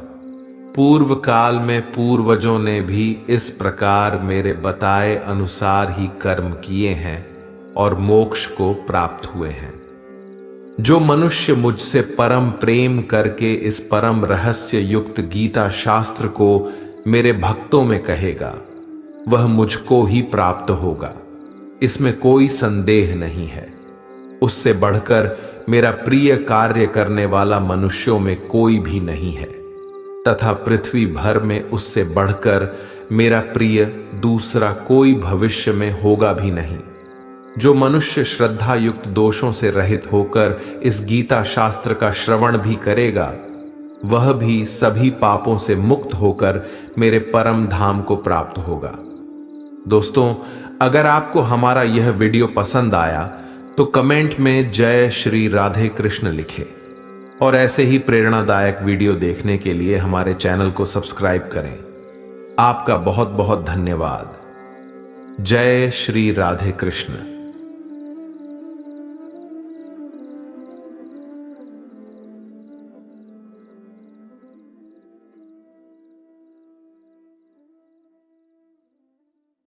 पूर्व काल में पूर्वजों ने भी इस प्रकार मेरे बताए अनुसार ही कर्म किए हैं और मोक्ष को प्राप्त हुए हैं। जो मनुष्य मुझसे परम प्रेम करके इस परम रहस्य युक्त गीता शास्त्र को मेरे भक्तों में कहेगा, वह मुझको ही प्राप्त होगा, इसमें कोई संदेह नहीं है। उससे बढ़कर मेरा प्रिय कार्य करने वाला मनुष्यों में कोई भी नहीं है, तथा पृथ्वी भर में उससे बढ़कर मेरा प्रिय दूसरा कोई भविष्य में होगा भी नहीं। जो मनुष्य श्रद्धा युक्त दोषों से रहित होकर इस गीता शास्त्र का श्रवण भी करेगा, वह भी सभी पापों से मुक्त होकर मेरे परम धाम को प्राप्त होगा। दोस्तों, अगर आपको हमारा यह वीडियो पसंद आया तो कमेंट में जय श्री राधे कृष्ण लिखें और ऐसे ही प्रेरणादायक वीडियो देखने के लिए हमारे चैनल को सब्सक्राइब करें। आपका बहुत बहुत धन्यवाद। जय श्री राधे कृष्ण।